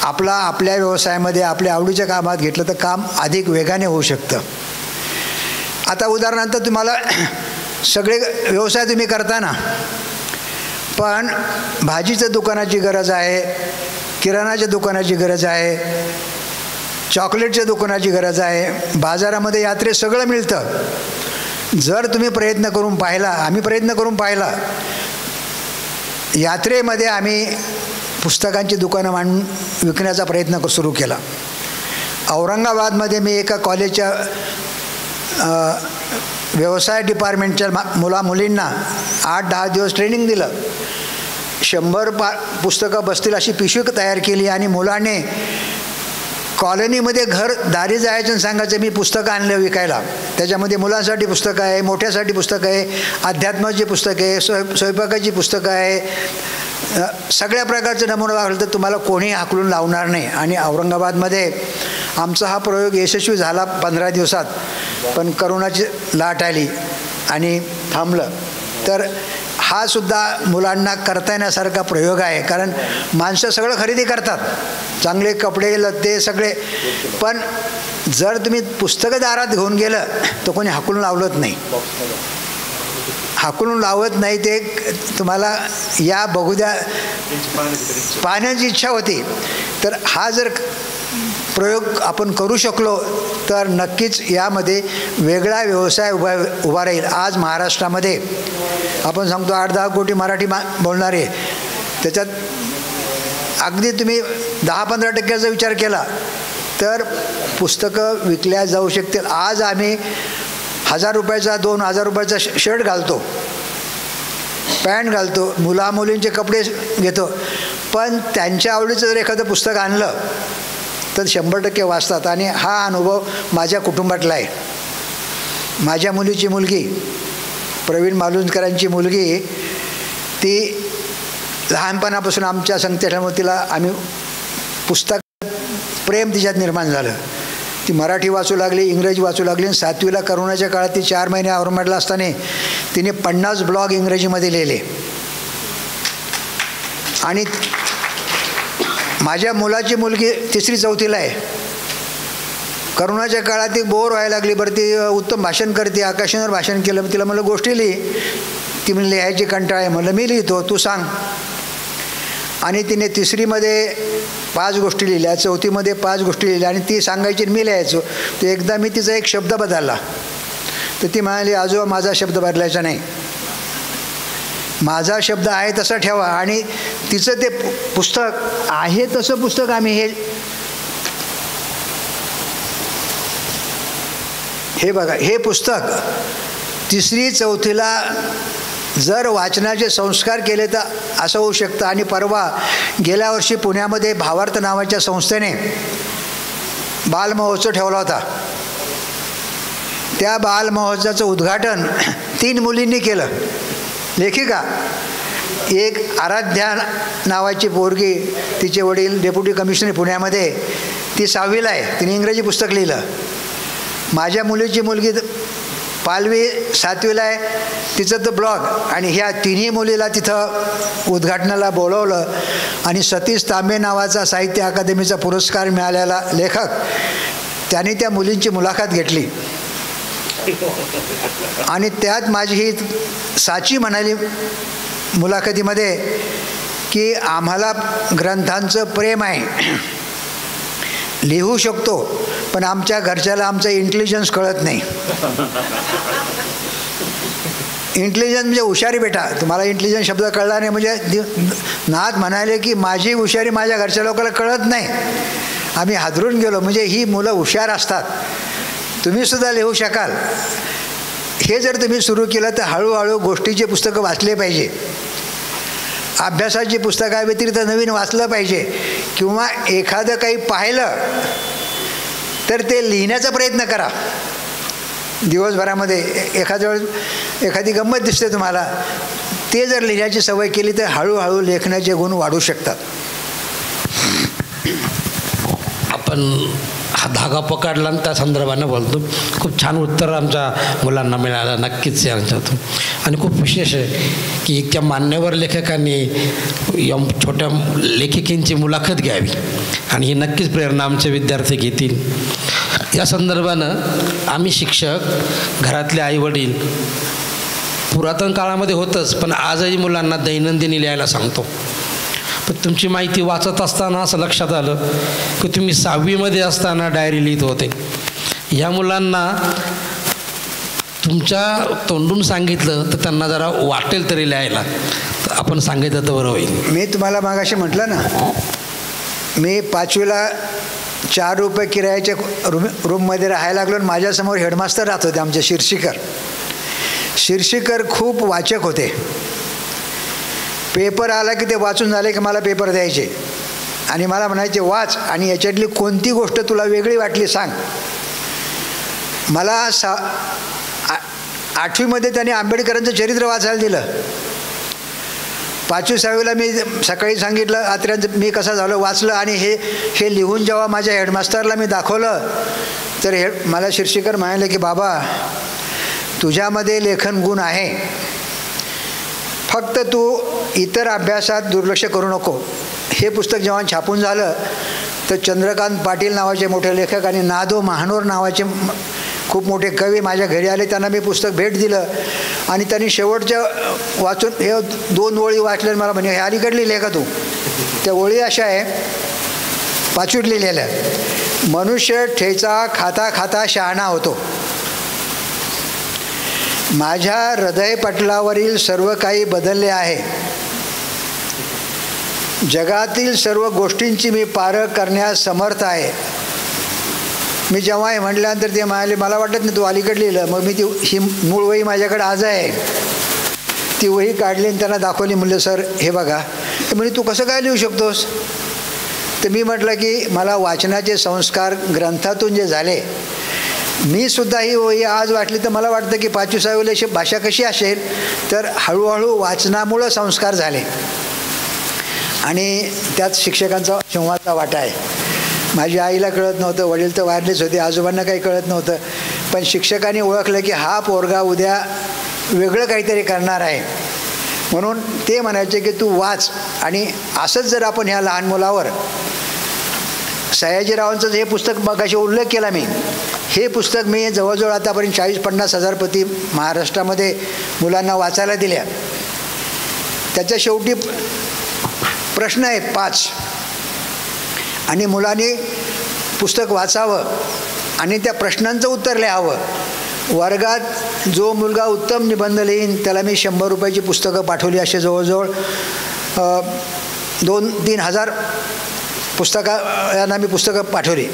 आपल्या व्यवसायामध्ये आपल्या आवडीच्या कामात घेतलं तर काम अधिक वेगाने होऊ शकतं. आता उदाहरणार्थ, तुम्हाला सगळे व्यवसाय तुम्ही करता ना, पण भाजीचं दुकानाची गरज आहे, किराणाच्या दुकानाची गरज आहे, चॉकलेटच्या दुकानाची गरज आहे, बाजारामध्ये यात्रेत सगळं मिळतं. जर तुम्ही प्रयत्न करून पाहिला, आम्ही प्रयत्न करून पाहिला, यात्रेमध्ये आम्ही पुस्तकांची दुकानं मांडून विकण्याचा प्रयत्न सुरू केला. औरंगाबादमध्ये मी एका कॉलेजच्या व्यवसाय डिपार्टमेंटच्या मुलींना 8-10 दिवस ट्रेनिंग दिलं. 100 पुस्तकं बसतील अशी पिशवी तयार केली आणि मुलाने कॉलनीमध्ये घर दारी जायचं आणि सांगायचं मी पुस्तकं आणलं विकायला. त्याच्यामध्ये मुलांसाठी पुस्तकं आहे, मोठ्यासाठी पुस्तकं आहे, अध्यात्माची पुस्तकं आहे, स्वयंपाकाची पुस्तकं आहे, सगळ्या प्रकारचं नमुना वागलं तर तुम्हाला कोणी हाकलून लावणार नाही. आणि औरंगाबादमध्ये आमचा हा प्रयोग यशस्वी झाला 15 दिवसात, पण करोनाची लाट आली आणि थांबलं. तर हा सुद्धा मुलांना करता येण्यासारखा प्रयोग आहे. कारण माणसं सगळं खरेदी करतात, चांगले कपडे लत्ते सगळे, पण जर तुम्ही पुस्तकं दारात घेऊन गेलं तर कोणी हाकलून लावलंच नाही, हाकलून लावत नाही. ते तुम्हाला या बघू द्या पाहण्याची इच्छा होती. तर हा जर प्रयोग आपण करू शकलो तर नक्कीच यामध्ये वेगळा व्यवसाय उभा राहील. आज महाराष्ट्रामध्ये आपण सांगतो 8-10 कोटी मराठी बोलणारे, त्याच्यात अगदी तुम्ही 10-15% विचार केला तर पुस्तकं विकल्या जाऊ शकतील. आज आम्ही 1000 रुपयाचा 2000 रुपयाचा शर्ट घालतो, पॅन्ट घालतो, मुलामुलींचे कपडे घेतो, पण त्यांच्या आवडीचं जर एखादं पुस्तक आणलं तर 100% वाचतात. आणि हा अनुभव माझ्या कुटुंबातला आहे. माझ्या मुलीची मुलगी, प्रवीण मालुंजकरांची मुलगी, ती लहानपणापासून आमच्या संगतीमुळे तिला आम्ही पुस्तक प्रेम तिच्यात निर्माण झालं. ती मराठी वाचू लागली, इंग्रजी वाचू लागली. 7वीला करोनाच्या काळात ती 4 महिने औरंगाबादला असताना तिने 50 ब्लॉग इंग्रजीमध्ये लिहिले. आणि माझ्या मुलाची मुलगी 3री-4थीला आहे. करोनाच्या काळात ती बोर व्हायला लागली. बरं, ती उत्तम भाषण करते, आकाशवाणीवर भाषण केलं. तिला म्हणलं गोष्टी लिही. ती म्हणली लिहायची कंटाळा आहे. म्हणलं मी लिहितो, तू सांग. आणि तिने 3रीमध्ये 5 गोष्टी लिहिल्या, 4थीमध्ये 5 गोष्टी लिहिल्या आणि ती सांगायची मी लिहायचो. तर एकदा मी तिचा एक शब्द बदलला तर ती म्हणाली आजोबा माझा शब्द बदलायचा नाही, माझा शब्द आहे तसा ठेवा. आणि तिचं ते पुस्तक आहे तसं पुस्तक आम्ही हे बघा, हे पुस्तक 3री-4थीला जर वाचनाचे संस्कार केले तर असं होऊ शकतं. आणि परवा गेल्या वर्षी पुण्यामध्ये भावार्थ नावाच्या संस्थेने बालमहोत्सव ठेवला होता. त्या बालमहोत्सवाचं उद्घाटन 3 मुलींनी केलं. लेखिका, एक आराध्या नावाची पोरगी, तिचे वडील डेप्युटी कमिशनर पुण्यामध्ये, ती 6वीला आहे, तिने इंग्रजी पुस्तक लिहिलं. माझ्या मुलीची मुलगी पालवी 7वीला आहे, तिचं तर ब्लॉग. आणि ह्या 3ही मुलीला तिथं उद्घाटनाला बोलवलं आणि सतीश तांबे नावाचा साहित्य अकादमीचा पुरस्कार मिळालेला लेखक, त्याने त्या मुलींची मुलाखत घेतली. आणि त्यात माझी ही साची म्हणाली मुलाखतीमध्ये की आम्हाला ग्रंथांचं प्रेम आहे, लिहू शकतो, पण आमच्या घरच्याला आमचं इंटेलिजन्स कळत नाही. इंटेलिजन्स म्हणजे हुशारी बेटा, तुम्हाला इंटेलिजन्स शब्द कळला नाही म्हणजे नाथ म्हणाले की माझी हुशारी माझ्या घरच्या लोकांना कळत नाही. आम्ही हादरून गेलो. म्हणजे ही मुलं हुशार असतात, तुम्हीसुद्धा लिहू शकाल. हे जर तुम्ही सुरू केलं तर हळूहळू गोष्टीचे पुस्तकं वाचले पाहिजे, अभ्यासाची पुस्तकाव्यतिरिक्त नवीन वाचलं पाहिजे, किंवा एखादं काही पाहिलं तर ते लिहिण्याचा प्रयत्न करा. दिवसभरामध्ये एखाद्या वेळेस एखादी गंमत दिसते तुम्हाला, ते जर लिहिण्याची सवय केली तर हळूहळू लेखनाचे गुण वाढू शकतात. आपण हा धागा पकडला आणि त्या संदर्भानं बोलतो. खूप छान उत्तर आमच्या मुलांना मिळालं नक्कीच यांच्यातून. आणि खूप विशेष आहे की इतक्या मान्यवर लेखकांनी या छोट्या लेखिकेंची मुलाखत घ्यावी आणि ही नक्कीच प्रेरणा आमचे विद्यार्थी घेतील. या संदर्भानं आम्ही शिक्षक, घरातले आईवडील, पुरातन काळामध्ये होतंच पण आजही मुलांना दैनंदिनी लिहायला सांगतो. पण तुमची माहिती वाचत असताना असं लक्षात आलं की तुम्ही 6वीमध्ये असताना डायरी लिहित होते. या मुलांना तुमच्या तोंडून सांगितलं तर त्यांना जरा वाटेल तरी लिहायला, तर आपण सांगितलं तर बरं होईल. मी तुम्हाला मागाशी म्हटलं ना, मी 5वीला 4 रुपये किरायाच्या रूममध्ये राहायला लागलो आणि माझ्यासमोर हेडमास्टर राहत होते आमचे शिर्षीकर खूप वाचक होते. पेपर आला की ते वाचून झाले की मला पेपर द्यायचे आणि मला म्हणायचे वाच आणि याच्यातली कोणती गोष्ट तुला वेगळी वाटली सांग. मला 8वीमध्ये त्यांनी आंबेडकरांचं चरित्र वाचायला दिलं. 5वी 6वीला मी सकाळी सांगितलं आत्र्यांचं मी कसं झालं वाचलं आणि हे लिहून जेव्हा माझ्या हेडमास्टरला मी दाखवलं तर मला शिर्षीकर म्हणाले की बाबा तुझ्यामध्ये लेखन गुण आहे, फक्त तू इतर अभ्यासात दुर्लक्ष करू नको. हे पुस्तक जेव्हा छापून झालं तर चंद्रकांत पाटील नावाचे मोठे लेखक आणि नादो महानोर नावाचे खूप मोठे कवी माझ्या घरी आले. त्यांना मी पुस्तक भेट दिलं आणि त्यांनी शेवटच्या वाचून हे 2 ओळी वाचल्या. मला म्हणे हे अलीकडे लिहिले का तू? त्या ओळी अशा आहे 5वीत लिहिलेल्या, मनुष्य ठेचा खाता खाता शहाणा होतो. माझ्या हृदयपटलावरील सर्व काही बदलले आहे. जगातील सर्व गोष्टींची मी पारख करण्यास समर्थ आहे. मी जेव्हा हे म्हटल्यानंतर ते म्हणाले मला वाटत नाही तू अलीकडे लिहिलं. मग मी ही मूळ वही माझ्याकडे आज आहे, ती वही काढली आणि त्यांना दाखवली. म्हणलं सर हे बघा. ते म्हणजे तू कसं काय लिहू शकतोस? तर मी म्हटलं की मला वाचनाचे संस्कार ग्रंथातून जे झाले, मी सुद्धा ही वही आज वाचली तर मला वाटतं की 5वी 6वीला भाषा कशी असेल, तर हळूहळू वाचनामुळं संस्कार झाले आणि त्यात शिक्षकांचा संवादाचा वाटा आहे. माझ्या आईला कळत नव्हतं, वडील तर वारलेच होते, आजोबांना काही कळत नव्हतं, पण शिक्षकांनी ओळखलं की हा पोरगा उद्या वेगळं काहीतरी करणार आहे. म्हणून ते म्हणायचे की तू वाच. आणि असंच जर आपण ह्या लहान मुलावर सयाजीरावांचं हे पुस्तक मगाशी उल्लेख केला मी, हे पुस्तक मी जवळजवळ आतापर्यंत 40-50 हजार प्रती महाराष्ट्रामध्ये मुलांना वाचायला दिल्या. त्याच्या शेवटी प्रश्न आहे 5 आणि मुलांनी पुस्तक वाचावं आणि त्या प्रश्नांचं उत्तर लिहावं. वर्गात जो मुलगा उत्तम निबंध लिहीन त्याला मी 100 रुपयाची पुस्तकं पाठवली. असे जवळजवळ 2-3 हजार यांना मी पुस्तकं पाठवली.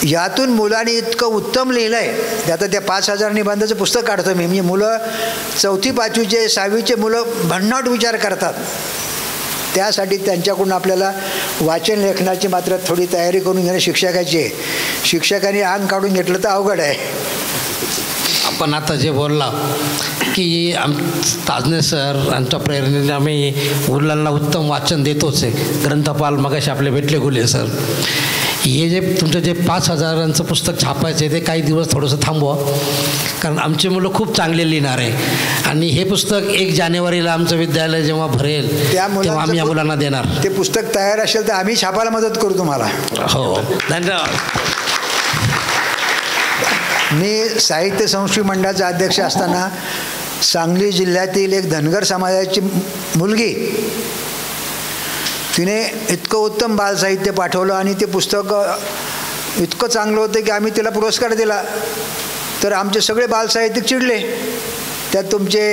यातून मुलांनी इतकं उत्तम लिहिलं आहे. आता त्या 5,000 निबंधाचं पुस्तक काढतो मी. म्हणजे मुलं 4थी 5वीचे 6वीचे मुलं भन्नाट विचार करतात. त्यासाठी त्यांच्याकडून आपल्याला वाचन लेखनाची मात्र थोडी तयारी करून घेणं शिक्षकाची आहे. शिक्षकांनी अंग काढून घेतलं तर अवघड आहे. आपण आता जे बोलला की ताजने सर यांच्या प्रेरणेने आम्ही मुलांना उत्तम वाचन देतोच आहे. ग्रंथपाल मगाशी आपले भेटले गुले सर. हे जे तुमचं जे 5,000चं पुस्तक छापायचं आहे ते काही दिवस थोडंसं थांबवा, कारण आमची मुलं खूप चांगले लिहिणार आहे आणि हे पुस्तक 1 जानेवारीला आमचं विद्यालय जेव्हा भरेल तेव्हा आम्ही या मुलांना देणार. ते पुस्तक तयार असेल तर आम्ही छापायला मदत करू तुम्हाला. हो, धन्यवाद. मी साहित्य संस्कृती मंडळाचा अध्यक्ष असताना सांगली जिल्ह्यातील एक धनगर समाजाची मुलगी, तिने इतकं उत्तम बालसाहित्य पाठवलं आणि ते पुस्तक इतकं चांगलं होतं की आम्ही तिला पुरस्कार दिला. तर आमचे सगळे बालसाहित्यिक चिडले. त्यात तुमचे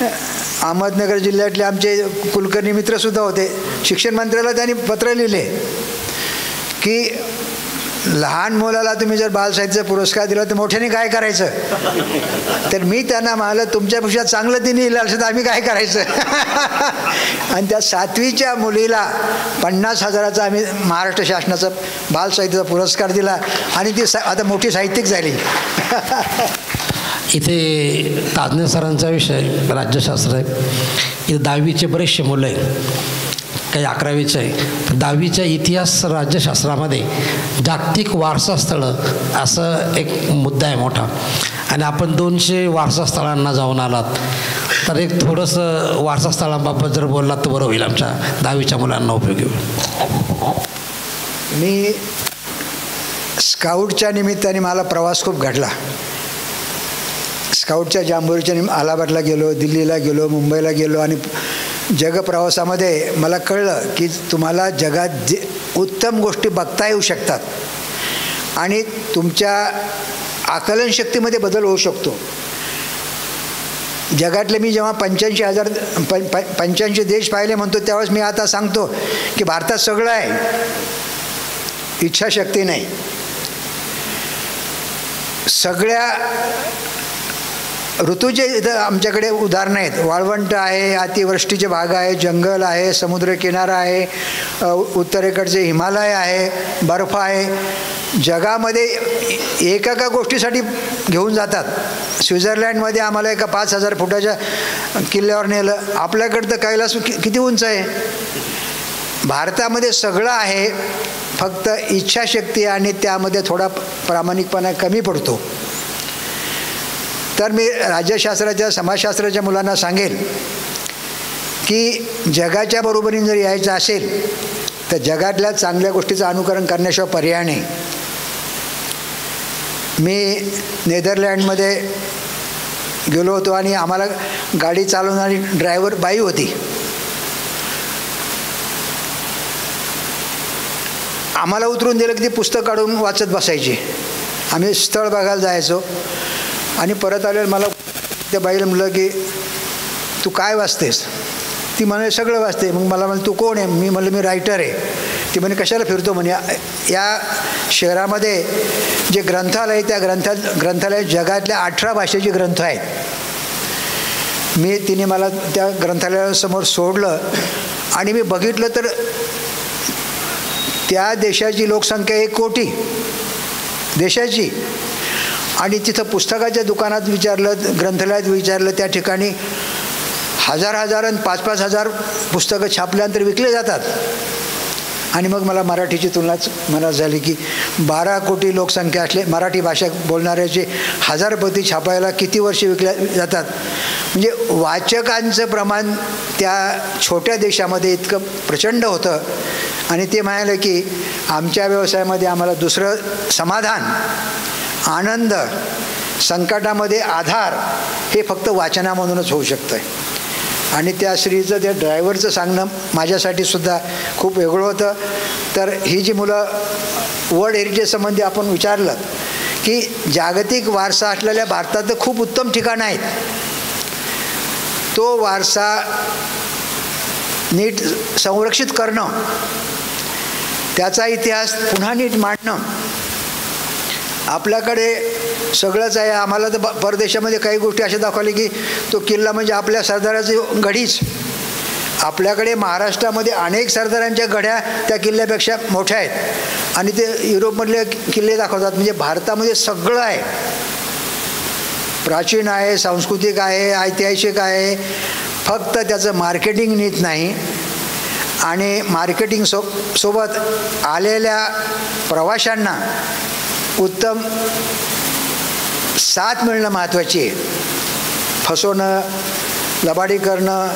अहमदनगर जिल्ह्यातले आमचे कुलकर्णी मित्रसुद्धा होते. शिक्षण मंत्र्याला त्यांनी पत्र लिहिले की लहान मुलाला तुम्ही जर बालसाहित्याचा पुरस्कार दिला तर मोठ्याने काय करायचं. तर मी त्यांना म्हणालं तुमच्यापेक्षा चांगलं तिने लिहिलं असेल तर आम्ही काय करायचं. आणि त्या 7वीच्या मुलीला 50,000चा आम्ही महाराष्ट्र शासनाचा बालसाहित्याचा पुरस्कार दिला आणि ती आता मोठी साहित्यिक झाली. इथे ताजने सरांचा विषय राज्यशास्त्र आहे. इथे 10वीचे बरेचसे मुलं आहेत, काही 11वीचं आहे. 10वीच्या इतिहास राज्यशास्त्रामध्ये जागतिक वारसा स्थळं असं एक मुद्दा आहे मोठा आणि आपण 200 वारसा स्थळांना जाऊन आलात तर एक थोडंसं वारसा स्थळांबाबत जर बोललात तर बरं होईल, आमच्या 10वीच्या मुलांना उपयोगी होईल. मी स्काउटच्या निमित्ताने मला प्रवास खूप घडला. स्काउटच्या जांभूरीच्या अलाहाबादला गेलो, दिल्लीला गेलो, मुंबईला गेलो आणि जगप्रवासामध्ये मला कळलं की तुम्हाला जगात जे उत्तम गोष्टी बघता येऊ शकतात आणि तुमच्या आकलनशक्तीमध्ये बदल होऊ शकतो. जगातले मी जेव्हा 85 देश पाहिले म्हणतो त्यावेळेस मी आता सांगतो की भारतात सगळं आहे, इच्छाशक्ती नाही. सगळ्या ऋतूचे इथं आमच्याकडे उदाहरणं आहेत. वाळवंट आहे, अतिवृष्टीचे भाग आहे, जंगल आहे, समुद्रकिनारा आहे, उत्तरेकडचे हिमालय आहे, बर्फ आहे. जगामध्ये एका गोष्टीसाठी घेऊन जातात. स्वित्झर्लंडमध्ये आम्हाला एका 5000 फुटाच्या किल्ल्यावर नेलं. आपल्याकडं तर कैलास किती उंच आहे. भारतामध्ये सगळं आहे, फक्त इच्छाशक्ती आणि त्यामध्ये थोडा प्रामाणिकपणा कमी पडतो. तर मी राज्यशास्त्राच्या समाजशास्त्राच्या मुलांना सांगेल की जगाच्या बरोबरीने जर यायचं असेल तर जगातल्या चांगल्या गोष्टीचं अनुकरण करण्याशिवाय पर्याय नाही. मी नेदरलँडमध्ये गेलो होतो आणि आम्हाला गाडी चालवणारी ड्रायव्हर बाई होती. आम्हाला उतरून दिलं की ती पुस्तक काढून वाचत बसायची. आम्ही स्थळ बघायला जायचो आणि परत आल्यावर मला त्या बाईला म्हटलं की तू काय वाचतेस. ती म्हणे सगळं वाचते. मग मला म्हणे तू कोण आहे. मी म्हटलं मी रायटर आहे. ती म्हणे कशाला फिरतो म्हणे. या शहरामध्ये जे ग्रंथालय त्या ग्रंथालयात जगातल्या 18 भाषेचे ग्रंथ आहेत. तिने मला त्या ग्रंथालयासमोर सोडलं आणि मी बघितलं तर त्या देशाची लोकसंख्या 1 कोटी देशाची. आणि तिथं पुस्तकाच्या दुकानात विचारलं, ग्रंथालयात विचारलं, त्या ठिकाणी हजार आणि 5-5 हजार पुस्तकं छापल्यानंतर विकले जातात. आणि मग मला मराठीची तुलनाच मनात झाली की 12 कोटी लोकसंख्या असले मराठी भाषा बोलणाऱ्याचे 1000 प्रती छापायला किती वर्षे विकल्या जातात. म्हणजे वाचकांचं प्रमाण त्या छोट्या देशामध्ये इतकं प्रचंड होतं. आणि ते म्हणाले की आमच्या व्यवसायामध्ये आम्हाला दुसरं समाधान, आनंद, संकटामध्ये आधार हे फक्त वाचनामधूनच होऊ शकतं. आणि त्या स्त्रीचं त्या ड्रायव्हरचं सांगणं माझ्यासाठी सुद्धा खूप वेगळं होतं. तर ही जी मुलं वर्ल्ड हेरिटेज संबंधी आपण विचारलं की जागतिक वारसा असलेल्या भारतात खूप उत्तम ठिकाणं आहेत. तो वारसा नीट संरक्षित करणं, त्याचा इतिहास पुन्हा नीट मांडणं. आपल्याकडे सगळंच आहे. आम्हाला तर परदेशामध्ये काही गोष्टी अशा दाखवल्या की तो किल्ला म्हणजे आपल्या सरदाराची घडीच. आपल्याकडे महाराष्ट्रामध्ये अनेक सरदारांच्या घड्या त्या किल्ल्यापेक्षा मोठ्या आहेत आणि ते युरोपमधले किल्ले दाखवतात. म्हणजे भारतामध्ये सगळं आहे. प्राचीन आहे, सांस्कृतिक आहे, ऐतिहासिक आहे. फक्त त्याचं मार्केटिंग नीट नाही. आणि मार्केटिंग सोबत आलेल्या प्रवाशांना उत्तम साथ मिळणं महत्त्वाची आहे. फसवणं, लबाडी करणं.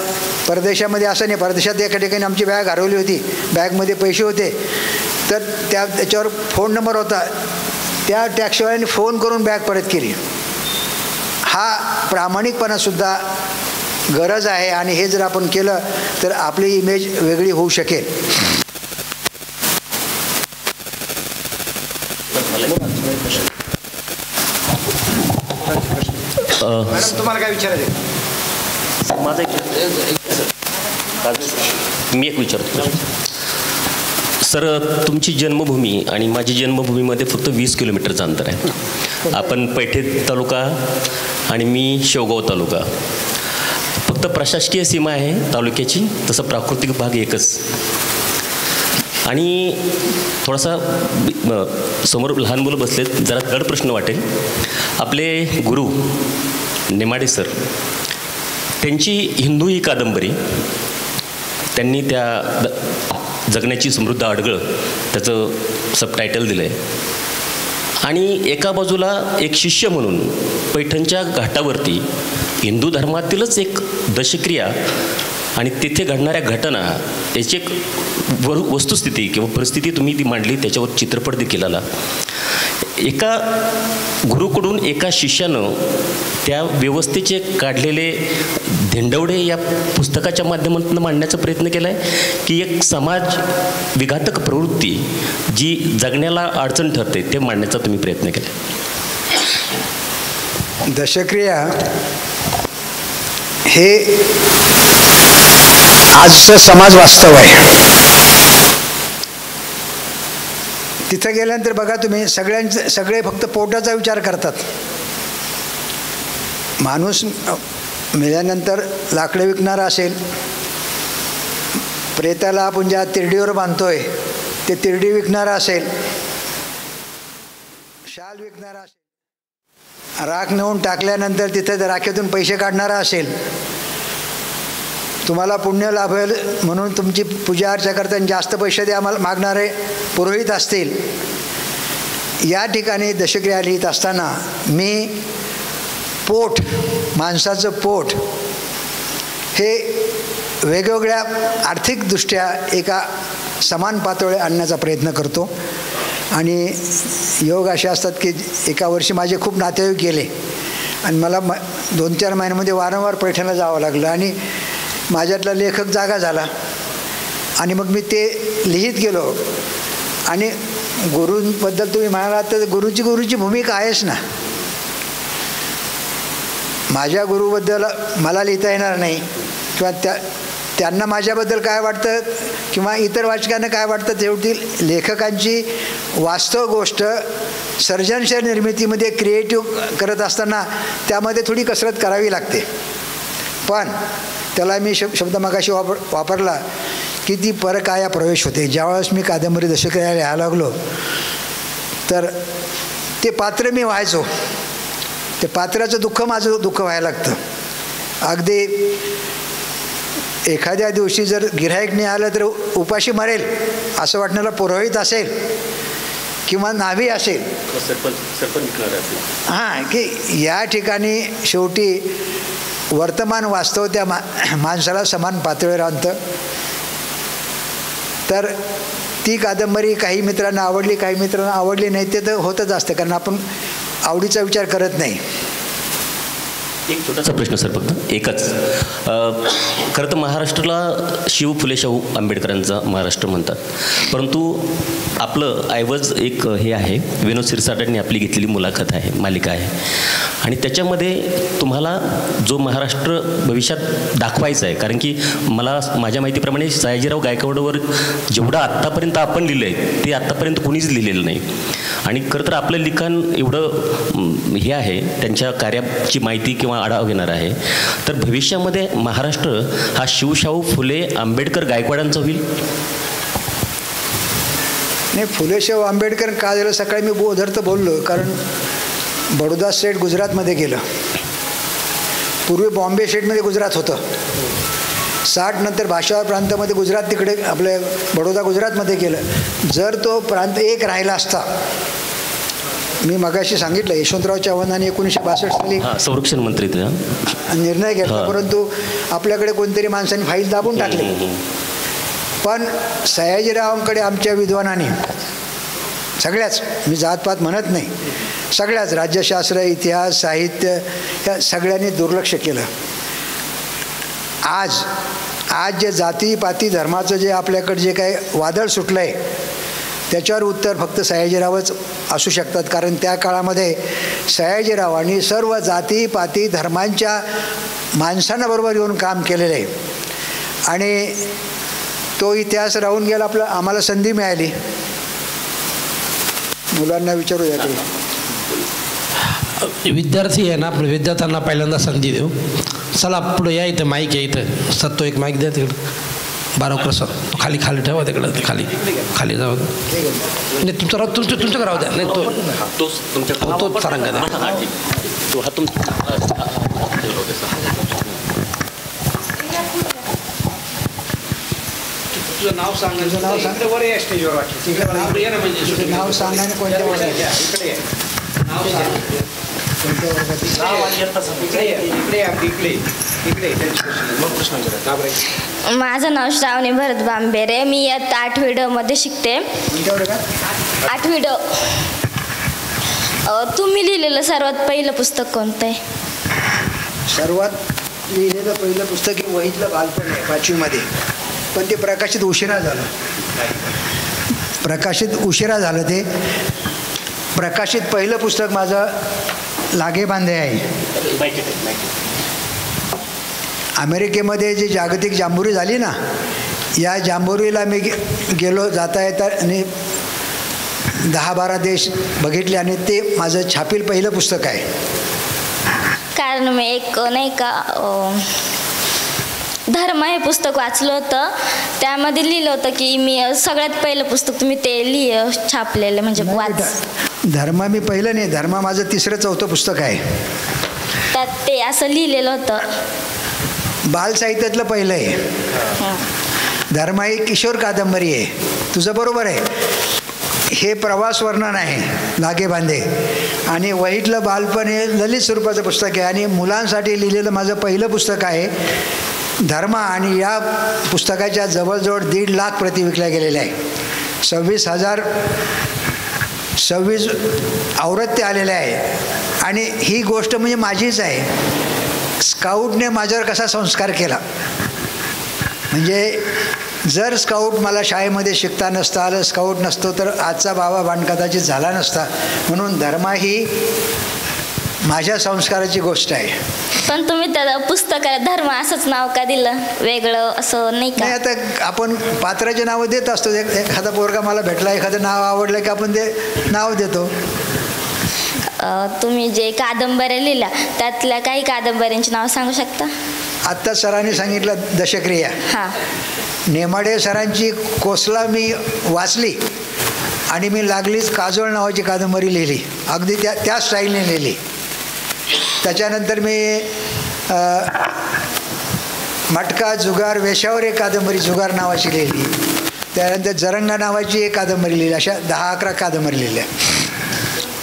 परदेशामध्ये असं नाही. परदेशात एका ठिकाणी आमची बॅग हरवली होती. बॅगमध्ये पैसे होते. तर त्याच्यावर फोन नंबर होता. त्या टॅक्सीवाल्याने फोन करून बॅग परत केली. हा प्रामाणिकपणासुद्धा गरज आहे. आणि हे जर आपण केलं तर आपली इमेज वेगळी होऊ शकेल. मॅडम तुम्हाला काय विचारायचं. माझं मी एक विचारतो सर. तुमची जन्मभूमी आणि माझी जन्मभूमीमध्ये फक्त 20 किलोमीटरचं अंतर आहे. आपण पैठे तालुका आणि मी शेवगाव तालुका. फक्त प्रशासकीय सीमा आहे तालुक्याची, तसं प्राकृतिक भाग एकच. आणि थोडासा समोर लहान मुलं बसलेत, जरा गड प्रश्न वाटेल. आपले गुरु नेमाडे सर, त्यांची हिंदू ही कादंबरी त्यांनी त्या जगण्याची समृद्ध अडगळ त्याचं सबटायटल दिलं आहे. आणि एका बाजूला एक शिष्य म्हणून पैठणच्या घाटावरती हिंदू धर्मातीलच एक दशक्रिया आणि तिथे घडणाऱ्या घटना याची एक वस्तुस्थिती किंवा परिस्थिती तुम्ही ती मांडली. त्याच्यावर चित्रपट देखील आला. एका गुरुकडून एका शिष्यानं त्या व्यवस्थेचे काढलेले धेंडवडे या पुस्तकाच्या माध्यमातून मांडण्याचा प्रयत्न केला आहे की एक समाज विघातक प्रवृत्ती जी जगण्याला अडचण ठरते ते मांडण्याचा तुम्ही प्रयत्न केला? दशक्रिया हे आजचं समाज वास्तव आहे. तिथं गेल्यानंतर बघा तुम्ही सगळे फक्त पोटाचा विचार करतात. माणूस मेल्यानंतर लाकडं विकणारा असेल, प्रेताला आपण ज्या तिरडीवर बांधतोय ते तिरडी विकणारा असेल, शाल विकणारा असेल, राख नेऊन टाकल्यानंतर तिथं राखेतून पैसे काढणारा असेल, तुम्हाला पुण्य लाभेल म्हणून तुमची पूजा अर्चा करताना जास्त पैसे द्या आम्हाला मागणारे पुरोहित असतील. या ठिकाणी दशक्रिया लिहित असताना मी पोट, माणसाचं पोट हे वेगवेगळ्या आर्थिकदृष्ट्या एका समान पातळीवर आणण्याचा प्रयत्न करतो. आणि योग असे असतात की एका वर्षी माझे खूप नातेवाईक गेले आणि मला 2-4 महिन्यामध्ये वारंवार पैठणला जावं लागलं आणि माझ्यातला लेखक जागा झाला आणि मग मी ते लिहित गेलो. आणि गुरूंबद्दल तुम्ही म्हणालात तर गुरुची भूमिका आहेच ना. माझ्या गुरुबद्दल मला लिहिता येणार नाही किंवा त्यांना माझ्याबद्दल काय वाटतं किंवा इतर वाचकांना काय वाटतं, तेवढी लेखकांची वास्तव गोष्ट सर्जनशील निर्मितीमध्ये क्रिएटिव्ह करत असताना त्यामध्ये थोडी कसरत करावी लागते. पण त्याला मी शब्द मगाशी वापरला की ती परकाया प्रवेश होते. ज्यावेळेस मी कादंबरी दशक्रिया लिहायला लागलो तर ते पात्र मी व्हायचो. ते पात्राचं दुःख माझं दुःख व्हायला लागतं. अगदी एखाद्या दिवशी जर गिऱ्हाईक नाही आलं तर उपाशी मरेल असं वाटणारा पुरोहित असेल किंवा नावी असेल, हां, की या ठिकाणी शेवटी वर्तमान वास्तव त्या माणसाला समान पातळीवर आणतं. तर ती कादंबरी काही मित्रांना आवडली, काही मित्रांना आवडली नाही. ते तर होतच असतं, कारण आपण आवडीचा विचार करत नाही. एक छोटासा प्रश्न सर, फक्त एकच. खरं तर महाराष्ट्राला शिव फुले शाहू आंबेडकरांचा महाराष्ट्र म्हणतात, परंतु आपलं ऐवज एक हे आहे, विनोद क्षीरसागरांनी आपली घेतलेली मुलाखत आहे, मालिका आहे, आणि त्याच्यामध्ये तुम्हाला जो महाराष्ट्र भविष्यात दाखवायचा आहे, कारण की मला माझ्या माहितीप्रमाणे सयाजीराव गायकवाडवर जेवढं आत्तापर्यंत आपण लिहिलं आहे ते आत्तापर्यंत कुणीच लिहिलेलं नाही. आणि खरं तर आपलं लिखाण एवढं हे आहे, त्यांच्या कार्याची माहिती किंवा आढावा घेणार आहे, तर भविष्यामध्ये महाराष्ट्र हा शिवशाहू फुले आंबेडकर गायकवाडांचा होईल? नाही, फुले शाहू आंबेडकर का झालं, सकाळी मी बोधरतं बोललो, कारण बडोदा स्टेट गुजरातमध्ये गेलं. पूर्वी बॉम्बे स्टेटमध्ये गुजरात होतं. 60 नंतर भाषावर प्रांतामध्ये गुजरात तिकडे आपले बडोदा गुजरातमध्ये गेलं. जर तो प्रांत एक राहिला असता, मी मगाशी सांगितलं यशवंतराव चव्हाणांनी 1962 साली संरक्षण मंत्री निर्णय घेतला, परंतु आपल्याकडे कोणतरी माणसांनी फाईल दाबून टाकली. पण सयाजीरावांकडे आमच्या विद्वानांनी सगळ्याच, मी जातपात म्हणत नाही, सगळ्याच राज्यशास्त्र, इतिहास, साहित्य या सगळ्यांनी दुर्लक्ष केलं. आज जे जातीपाती धर्माचं जे आपल्याकडे जे काही वादळ सुटलं आहे त्याच्यावर उत्तर फक्त सयाजीरावच असू शकतात. कारण त्या काळामध्ये सयाजीरावांनी सर्व जातीपाती धर्मांच्या माणसांबरोबर येऊन काम केलेलं आहे आणि तो इतिहास राहून गेला. आम्हाला संधी मिळाली. मुलांना विचारू द्या. विद्यार्थी आहे ना, आपल्या विद्यार्थ्यांना पहिल्यांदा संधी देऊ. चला पुढे या, इथं माईक आहे, इथं सत्तो एक माईक द्या तिकडं. बारोकर सर, तो खाली ठेवा तिकडं, खाली जाऊ. नाही तुमचं राहू द्या. नाही तो सारंगा द्या. तुझं नाव सांग. नाव सांग. वर या स्टेजवर. नाव सांगा आणि कोणत्या वर्गात. नाव सांग. माझं नाव श्रावणी भरत बांबेरे. मी इयत्ता 8वी ड मध्ये शिकते. 8वी ड. तुम्ही लिहिलेलं सर्वात पहिलं पुस्तक कोणतं आहे? सर्वात लिहिलेलं पहिलं पुस्तक हे वहीतलं बालपण आहे, 5वीमध्ये. पण ते प्रकाशित उशिरा झालं. ते प्रकाशित पहिलं पुस्तक माझं लागे बांधे आहे. अमेरिकेमध्ये जी जागतिक जांभुरी झाली ना, या जांभुरीला मी गेलो जाता येता आणि 10-12 देश बघितले आणि ते माझं छापील पहिलं पुस्तक आहे. कारण मी एक नाही का धर्म हे पुस्तक वाचलं होतं, त्यामध्ये लिहिलं होतं की मी सगळ्यात पहिलं पुस्तक तुम्ही ते छापलेलं म्हणजे धर्म मी पहिलं नाही, धर्म माझं 3-4 पुस्तक आहे. त्यात ते असं लिहिलेलं होतं. बालसाहित्यातलं पहिलं आहे. धर्म ही किशोर कादंबरी आहे. तुझं बरोबर आहे. हे प्रवास वर्णन आहे लागे बांधे. आणि वहीतलं बालपण हे ललित स्वरूपाचं पुस्तक आहे आणि मुलांसाठी लिहिलेलं माझं पहिलं पुस्तक आहे धर्म. आणि या पुस्तकाच्या जवळजवळ 1.5 लाख प्रती विकल्या गेलेल्या आहे. 26 आवृत्त्या आलेल्या आहे. आणि ही गोष्ट म्हणजे माझीच आहे. स्काऊटने माझ्यावर कसा संस्कार केला, म्हणजे जर स्काऊट मला शाळेमध्ये शिकता नसता आलं, स्काऊट नसतो तर आजचा बाबा भांड कदाचित झाला नसता. म्हणून धर्म ही माझ्या संस्काराची गोष्ट आहे. पण तुम्ही त्या पुस्तकाला धर्म असंच नाव का दिलं, वेगळं असं नाही का? आता आपण पात्राचे नावं देत असतो. एखादा पोरगा मला भेटला, एखादं नाव आवडलं की आपण ते नाव देतो. तुम्ही जे कादंबऱ्या लिहिल्या त्यातल्या काही कादंबऱ्यांची नाव सांगू शकता? आत्ता सरांनी सांगितलं दशक्रिया. हां. नेमाडे सरांची कोसला मी वाचली आणि मी लागलीच काजोळ नावाची कादंबरी लिहिली, अगदी त्या स्टाईलने लिहिली. त्याच्यानंतर मी मटका जुगार वेशावर एक कादंबरी जुगार नावाची लिहिली. त्यानंतर जरंगा नावाची एक कादंबरी लिहिली. अशा 10-11 कादंबरी लिहिल्या.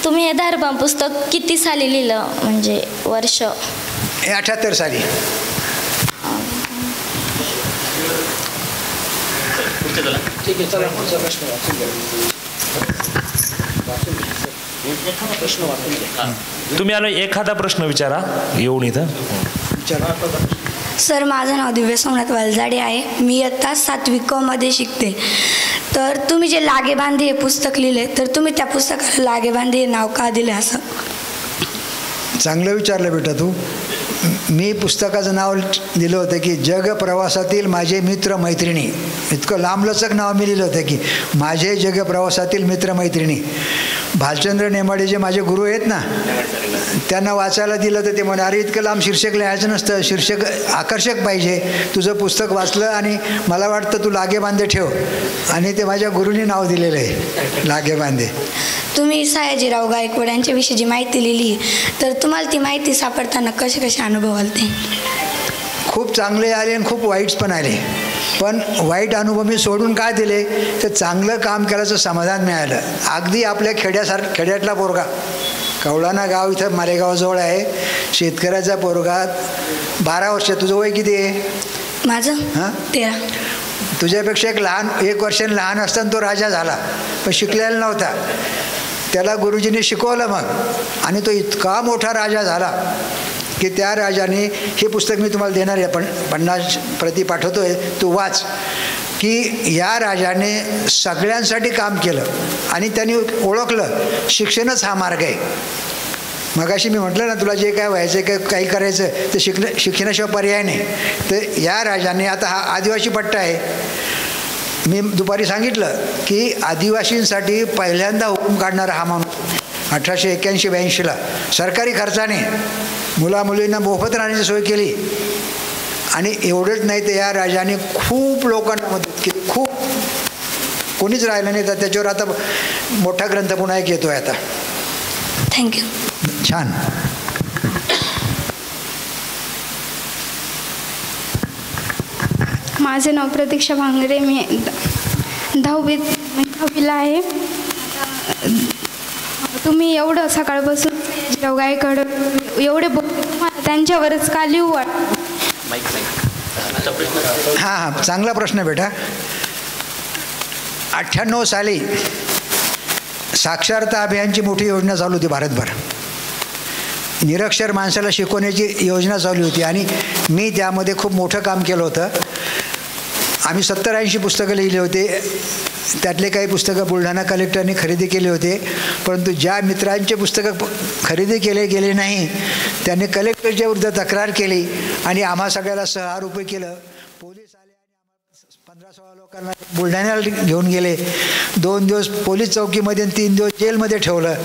तुम्ही हे धर्म पुस्तक किती साली लिहिलं, म्हणजे वर्ष? 78 साली. ठीक आहे, चला पुढचा प्रश्न वाचून घ्या. तुम्ही आलो एखादा प्रश्न विचारा येऊन इथं. सर, माझं नाव दिव्य सोमनाथ वलजाडे आहे. मी इयत्ता 7वी क मध्ये शिकते. तर तुम्ही जे लागे बांधे हे पुस्तक लिहिले, तर तुम्ही त्या पुस्तकाला लागे बांधे हे नाव का दिले? असं चांगलं विचारलं बेटा तू. मी पुस्तकाचं नाव दिलं होतं की जग प्रवासातील माझे मित्र मैत्रिणी. इतकं लांबलचक नाव मी लिहिलं होतं की माझे जग प्रवासातील मित्र मैत्रिणी. भालचंद्र नेमाडे जे माझे गुरु आहेत ना, त्यांना वाचायला दिलं तर ते म्हणे, अरे इतकं लांब शीर्षक लिहायचं नसतं, शीर्षक आकर्षक पाहिजे. तुझं पुस्तक वाचलं आणि मला वाटतं तू लागे बांधे ठेव. आणि ते माझ्या गुरुनी नाव दिलेलं आहे लागे बांधे. तुम्ही सयाजीराव गायकवाड यांच्याविषयी जी माहिती लिहिली, तर तुम्हाला ती माहिती सापडताना कसे अनुभव आले? ते खूप चांगले आले आणि खूप वाईट पण आले. पण वाईट अनुभव मी सोडून काय दिले, तर चांगलं काम केल्याचं समाधान मिळालं. अगदी आपल्या खेड्यातला पोरगा, कवळाना गाव इथं मारेगावजवळ आहे, शेतकऱ्याचा पोरगा, 12 वर्ष. तुझं वय किती आहे? माझं 13. तुझ्यापेक्षा 1 वर्षाने लहान असताना तो राजा झाला, पण शिकलेला नव्हता. त्याला गुरुजींनी शिकवलं मग, आणि तो इतका मोठा राजा झाला की त्या राजाने, हे पुस्तक मी तुम्हाला देणार आहे, पण 50 प्रती पाठवतोय, तू वाच. की या राजाने सगळ्यांसाठी काम केलं आणि त्यांनी ओळखलं शिक्षणच हा मार्ग आहे. मगाशी मी म्हटलं ना तुला, जे काय व्हायचं काही करायचं ते शिक्षणाशिवाय पर्याय नाही. तर या राजाने, आता हा आदिवासी पट्टा आहे, मी दुपारी सांगितलं की आदिवासींसाठी पहिल्यांदा हुकूम काढणारा हा माणूस 1881-82ला सरकारी खर्चाने मुलामुलींना मोफत राहण्याची सोय केली. आणि एवढंच नाही तर या राजाने खूप लोकांना मदत केली. खूप कोणीच राहिलं नाही. तर त्याच्यावर आता मोठा ग्रंथ पुन्हा एक येतोय आता. थँक्यू. छान. माझे नाव प्रतीक्षा भांगरे. मी 10वीला आहे. तुम्ही एवढं सकाळपासून सयाजीराव गायकवाड एवढे तुम्हाला त्यांच्यावरच का लिहू वाटतं? हां, चांगला प्रश्न बेटा. 98 साली साक्षरता अभियानची मोठी योजना चालू होती भारतभर. निरक्षर माणसाला शिकवण्याची योजना चालू होती आणि मी त्यामध्ये खूप मोठं काम केलं होतं. आम्ही 70-80 पुस्तकं लिहिली होते. त्यातले काही पुस्तकं बुलढाणा कलेक्टरने खरेदी केले होते, परंतु ज्या मित्रांचे पुस्तकं खरेदी केले गेले नाही त्यांनी कलेक्टरच्या विरुद्ध तक्रार केली आणि आम्हा सगळ्याला 6 रुपये केलं. पोलीस आले आणि 15-16 लोकांना बुलढाण्याला घेऊन गेले. 2 दिवस पोलीस चौकीमध्ये आणि 3 दिवस जेलमध्ये ठेवलं.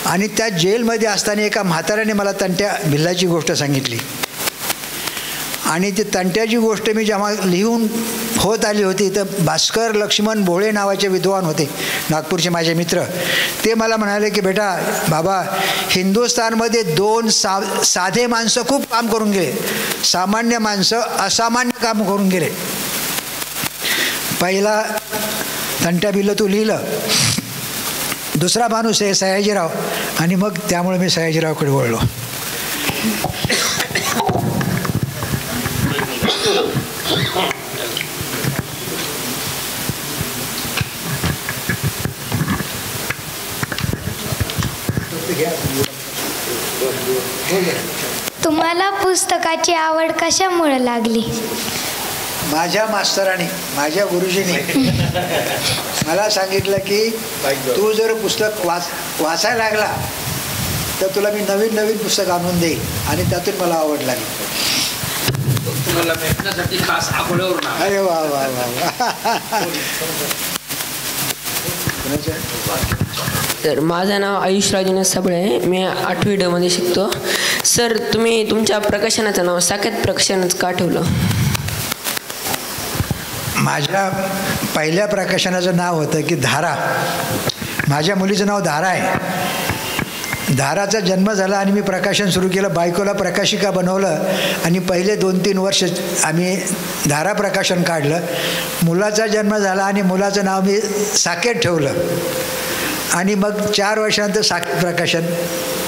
आणि त्या जेलमध्ये असताना एका म्हाताऱ्याने मला तंट्या भिल्लाची गोष्ट सांगितली आणि ती तंट्याची गोष्ट मी जेव्हा लिहून होत आली होती तर भास्कर लक्ष्मण भोळे नावाचे विद्वान होते, नागपूरचे माझे मित्र. ते मला म्हणाले की बेटा बाबा, हिंदुस्थानमध्ये 2 साधे माणसं खूप काम करून गेले, सामान्य माणसं असामान्य काम करून गेले. पहिला तंट्या बिल्ल तू लिहिलं, दुसरा माणूस आहे सयाजीराव, आणि मग त्यामुळे मी सयाजीरावकडे वळलो. तुम्हाला पुस्तकाची आवड कशामुळे लागली? माझ्या मास्तरांनी, माझ्या गुरुजींनी मला सांगितलं की तू जर पुस्तक वाचायला लागला तर तुला मी नवीन नवीन पुस्तक आणून देईन, आणि त्यातून मला आवड लागली. तुम्हाला भेटण्यासाठी खास अकोल्यावरून. अरे वा वा वा. तर माझं नाव आयुष राजेंद्र सबळे आहे. मी 8वी ड मध्ये शिकतो. सर, तुम्ही तुमच्या प्रकाशनाचं नाव साकेत प्रकाशनच का ठेवलं? माझ्या पहिल्या प्रकाशनाचं नाव होतं की धारा. माझ्या मुलीचं नाव धारा आहे. धाराचा जन्म झाला आणि मी प्रकाशन सुरू केलं. बायकोला प्रकाशिका बनवलं आणि पहिले 2-3 वर्ष आम्ही धारा प्रकाशन काढलं. मुलाचा जन्म झाला आणि मुलाचं नाव मी साकेत ठेवलं. आणि मग 4 वर्षानंतर साकेत प्रकाशन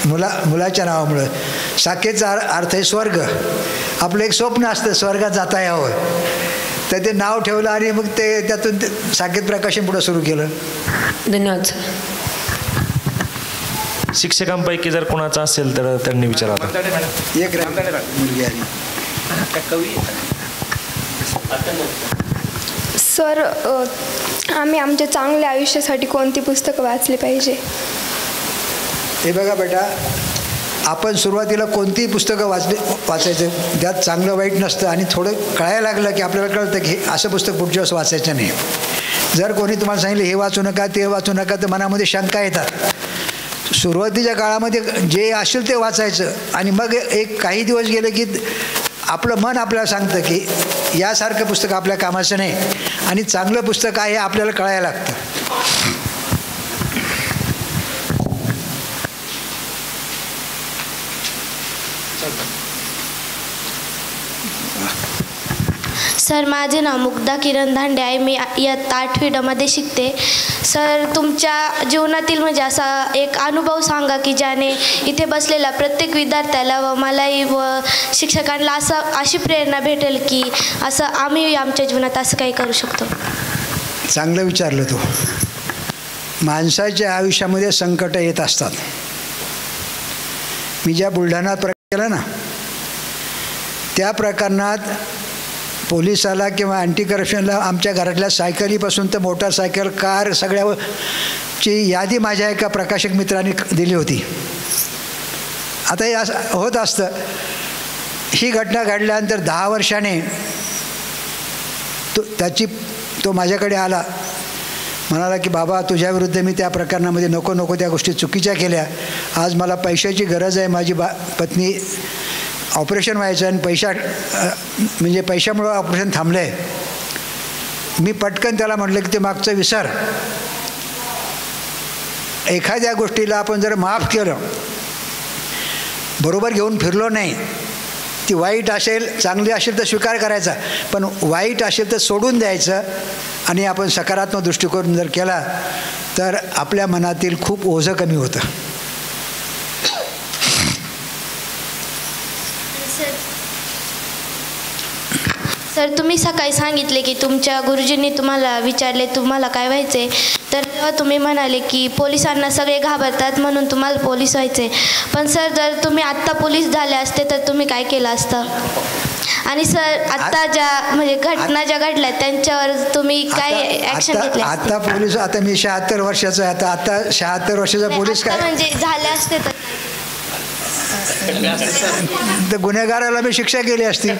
मुलाच्या नावामुळं. साकेतचा अर्थ आहे स्वर्ग. आपलं एक स्वप्न असतं स्वर्गात जाता यावं, तर ते नाव ठेवलं आणि मग त्यातून साकेत प्रकाशन पुढं सुरू केलं. धन्यवाद. शिक्षकांपैकी जर कोणाचा असेल तर त्यांनी विचारावं. एक मुलगी आली. सर, आम्ही आमच्या चांगल्या आयुष्यासाठी कोणती पुस्तकं वाचली पाहिजे? हे बघा बेटा, आपण सुरुवातीला कोणतीही पुस्तकं वाचायचं, त्यात चांगलं वाईट नसतं. आणि थोडं कळायला लागलं की आपल्याला कळतं की असं पुस्तक पुढच्या वेळेस वाचायचं नाही. जर कोणी तुम्हाला सांगितलं हे वाचू नका ते वाचू नका तर मनामध्ये शंका येतात. सुरुवातीच्या काळामध्ये जे असेल ते वाचायचं आणि मग एक काही दिवस गेले की आपलं मन आपल्याला सांगतं की यासारखं पुस्तक आपल्या कामाचं नाही आणि चांगलं पुस्तक आहे आपल्याला कळायला लागतं. सर, माझे नाव मुग्धा किरण धांडे आहे. मी इयत्ता 8वी ड मध्ये शिकते. सर, तुमच्या जीवनातील म्हणजे असा एक अनुभव सांगा की ज्याने इथे बसलेल्या प्रत्येक विद्यार्थ्याला व मलाही व शिक्षकांना अशी प्रेरणा भेटेल की असं आम्ही आमच्या जीवनात असं काही करू शकतो. चांगलं विचारलं तू. माणसाच्या आयुष्यामध्ये संकट येत असतात. मी ज्या बुलढाण्यात प्रकार केला ना, त्या प्रकरणात पोलिसाला किंवा अँटी करप्शनला आमच्या घरातल्या सायकलीपासून तर मोटारसायकल, कार सगळ्याची यादी माझ्या एका प्रकाशक मित्राने दिली होती. आता हे असं होत असतं. ही घटना घडल्यानंतर 10 वर्षाने तो माझ्याकडे आला. म्हणाला की बाबा, तुझ्याविरुद्ध मी त्या प्रकरणामध्ये नको त्या गोष्टी चुकीच्या केल्या. आज मला पैशाची गरज आहे. माझी पत्नी ऑपरेशन व्हायचं आणि पैशामुळं ऑपरेशन थांबलं आहे. मी पटकन त्याला म्हटलं की ते मागचं विसर. एखाद्या गोष्टीला आपण जर माफ केलं, बरोबर घेऊन फिरलो नाही, ती वाईट असेल चांगली असेल तर स्वीकार करायचा, पण वाईट असेल तर सोडून द्यायचं. आणि आपण सकारात्मक दृष्टिकोन जर केला तर आपल्या मनातील खूप ओझं कमी होतं. सर, तुम्ही सकाळी सांगितले की तुमच्या गुरुजींनी तुम्हाला विचारले तुम्हाला काय व्हायचे, तर तेव्हा तुम्ही म्हणाले की पोलिसांना सगळे घाबरतात म्हणून तुम्हाला पोलीस व्हायचे. पण सर, जर तुम्ही आत्ता पोलीस झाले असते तर तुम्ही काय केलं असतं? आणि सर, आत्ता ज्या म्हणजे घटना ज्या घडल्या त्यांच्यावर तुम्ही काय ॲक्शन घेतली? आता पोलीस, आता मी 76 वर्षाचा आहे, आता 76 वर्षाचा पोलीस काय म्हणजे झाले असते तर गुन्हेगाराला मी शिक्षा केली असती.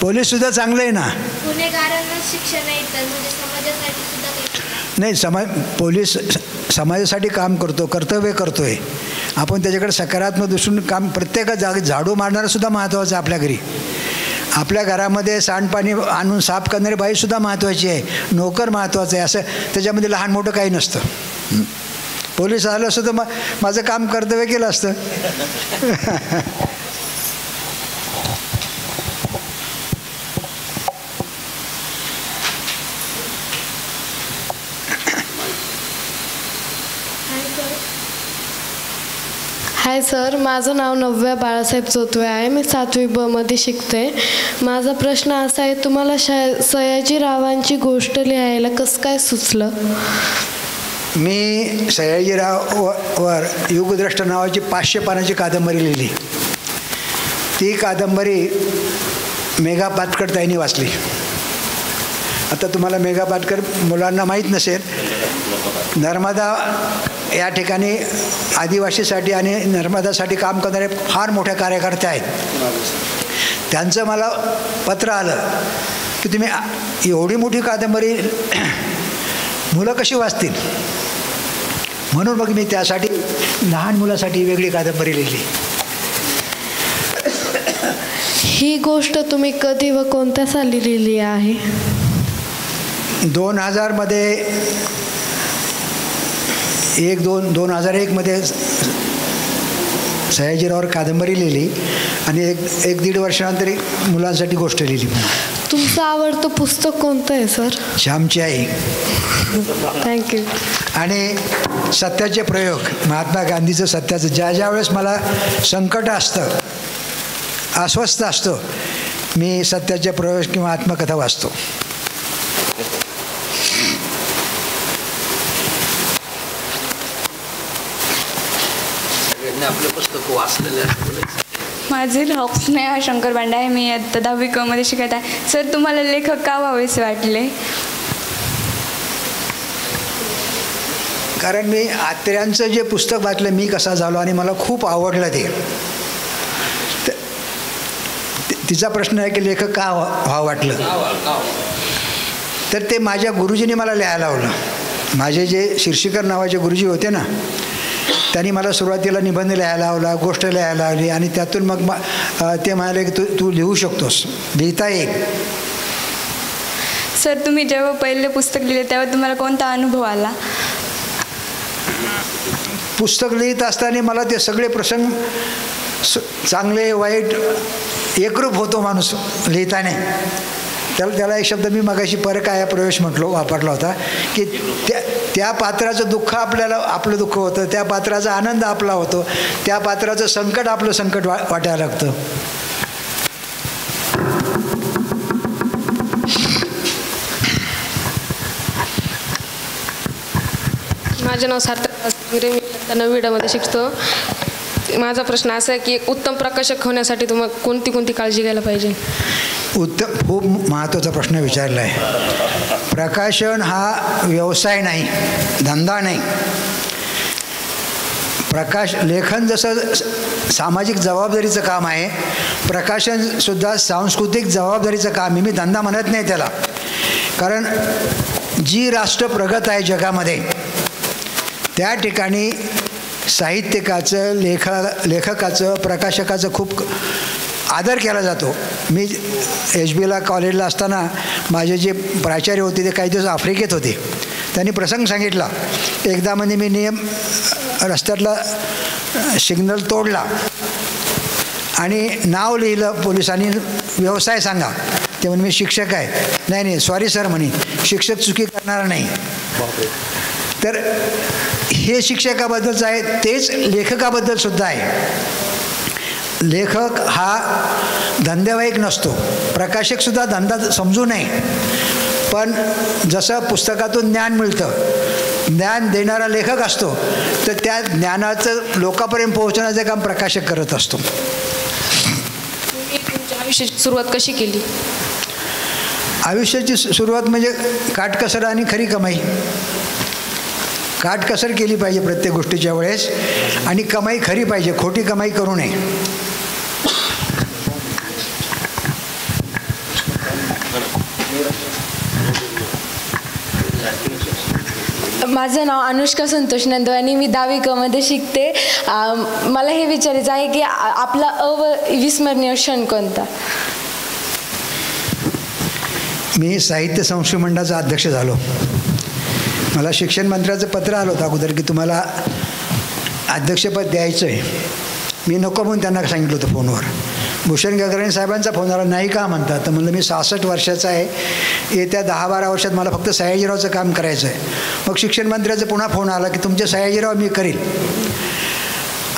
पोलीस सुद्धा चांगलं आहे ना. गुन्हेगारांना शिक्षा नाही तर म्हणजे समाजासाठी सुद्धा नाही. पोलीस समाजासाठी काम करतो, कर्तव्य करतोय. आपण त्याच्याकडे सकारात्मक दृष्टीने काम, प्रत्येक जागी झाडू मारणारं सुद्धा महत्त्वाचं आहे. आपल्या घरी, आपल्या घरामध्ये सांडपाणी आणून साफ करणारी बाईसुद्धा महत्त्वाची आहे, नोकर महत्त्वाचं आहे. असं त्याच्यामध्ये लहान मोठं काही नसतं. पोलीस आलं असतं तर माझं काम कर्तव्य केलं असतं. हाय सर, माझं नाव नव्या बाळासाहेब चोतवे आहे. मी 7वी ब मध्ये शिकते. माझा प्रश्न असा आहे, तुम्हाला सयाजीरावांची गोष्ट लिहायला कसं काय सुचलं? मी सयाजीराववर युगदृष्ट नावाची 500 पानाची कादंबरी लिहिली. ती कादंबरी मेघा पाटकर ताईंनी वाचली. आता तुम्हाला मेघा पाटकर मुलांना माहीत नसेल, नर्मदा या ठिकाणी आदिवासीसाठी आणि नर्मदासाठी काम करणारे फार मोठ्या कार्यकर्ते आहेत. त्यांचं मला पत्र आलं की तुम्ही एवढी मोठी कादंबरी मुलं कशी वाचतील, म्हणून मग मी त्यासाठी लहान मुलासाठी वेगळी कादंबरी लिहिली. ही गोष्ट तुम्ही कधी व कोणत्या साली लिहिली आहे? 2000 मध्ये 2001 मध्ये सयाजीरावावर कादंबरी लिहिली आणि एक दीड वर्षानंतर मुलांसाठी गोष्ट लिहिली. तुमचं आवडतं पुस्तक कोणतं आहे सर? श्यामची आई. थँक्यू. आणि सत्याचे प्रयोग, महात्मा गांधीचं सत्याचं. ज्या वेळेस मला संकट असतं, अस्वस्थ असतो, मी सत्याचे प्रयोग किंवा आत्मकथा वाचतो. आपलं पुस्तक वाचलेलं. माझे नाव स्नेहा शंकर बांडे आहे. मी आता 10वी क मध्ये शिकत आहे. सर, तुम्हाला लेखक का व्हावेसे वाटले? कारण मी आत्र्यांचं जे पुस्तक वाचलं, मी कसा झालो, आणि मला खूप आवडलं ते. तिचा प्रश्न आहे की लेखक का व्हावं वाटलं, तर ते माझ्या गुरुजींनी मला लिहायला लावलं. माझे जे शिर्षीकर नावाचे गुरुजी होते ना, त्यांनी मला सुरुवातीला निबंध लिहायला लावला, गोष्ट लिहायला लावली, आणि त्यातून मग ते म्हणाले की तू लिहू शकतोस, लिहिता येईल. सर, तुम्ही जेव्हा पहिले पुस्तक लिहिले तेव्हा तुम्हाला कोणता अनुभव आला? पुस्तक लिहित असताना मला ते सगळे प्रसंग, चांगले वाईट, एकरूप होतो माणूस लिहिताने. त्याला एक शब्द मी मगाशी परकाया प्रवेश वापरला होता, की त्या पात्राचं दुःख आपलं दुःख होतं, त्या पात्राचा आनंद आपला होतो, त्या पात्राचं संकट आपलं संकट वाटायला लागतं. माझं नाव सार्थक मी 9वी ड मध्ये शिकतो. माझा प्रश्न असा आहे की एक उत्तम प्रकाशक होण्यासाठी तुम्हाला कोणती काळजी घ्यायला पाहिजे? खूप महत्त्वाचा प्रश्न विचारला आहे. प्रकाशन हा व्यवसाय नाही, धंदा नाही. लेखन जसं सामाजिक जबाबदारीचं काम आहे, प्रकाशनसुद्धा सांस्कृतिक जबाबदारीचं काम आहे. मी धंदा म्हणत नाही त्याला, कारण जी राष्ट्र प्रगत आहे जगामध्ये, त्या ठिकाणी साहित्यिकाचं, लेखकाचं, प्रकाशकाचं खूप आदर केला जातो. मी HBला कॉलेजला असताना माझे जे प्राचार्य होते ते काही दिवस आफ्रिकेत होते. त्यांनी प्रसंग सांगितला. एकदा म्हणजे मी रस्त्यातला सिग्नल तोडला आणि नाव लिहिलं पोलिसांनी, व्यवसाय सांगा. ते म्हणे मी शिक्षक आहे. नाही सॉरी सर म्हणे, शिक्षक चुकी करणारा नाही. तर हे शिक्षकाबद्दलचं आहे, तेच लेखकाबद्दल सुद्धा आहे. लेखक हा धंदेवाईक नसतो. प्रकाशकसुद्धा धंदा समजू नये, पण जसं पुस्तकातून ज्ञान मिळतं, ज्ञान देणारा लेखक असतो, तर त्या ज्ञानाचं लोकांपर्यंत पोहोचवण्याचं काम प्रकाशक करत असतो. तुम्ही तुमच्या आयुष्याची सुरुवात कशी केली? आयुष्याची सुरुवात म्हणजे काटकसर आणि खरी कमाई. काटकसर केली पाहिजे प्रत्येक गोष्टीच्या वेळेस, आणि कमाई खरी पाहिजे, खोटी कमाई करू नये. माझं नाव अनुष्का संतोष नंदवानी, मी 10वी क मध्ये शिकते. मला हे विचारायचं आहे की आपला अविस्मरणीय क्षण कोणता? मी साहित्य संस्कृती मंडळाचा अध्यक्ष झालो. मला शिक्षण मंत्र्याचं पत्र आलं होतं अगोदर की तुम्हाला अध्यक्षपद द्यायचं आहे. मी नको म्हणून त्यांना सांगितलं होतं फोनवर. भूषण गगराणी साहेबांचा फोन आला, नाही का म्हणतात. तर म्हणलं मी 66 वर्षाचा आहे, येत्या 10-12 वर्षात मला फक्त सयाजीरावचं काम करायचं आहे. मग शिक्षण मंत्र्याचा पुन्हा फोन आला की तुमचे सयाजीराव मी करील.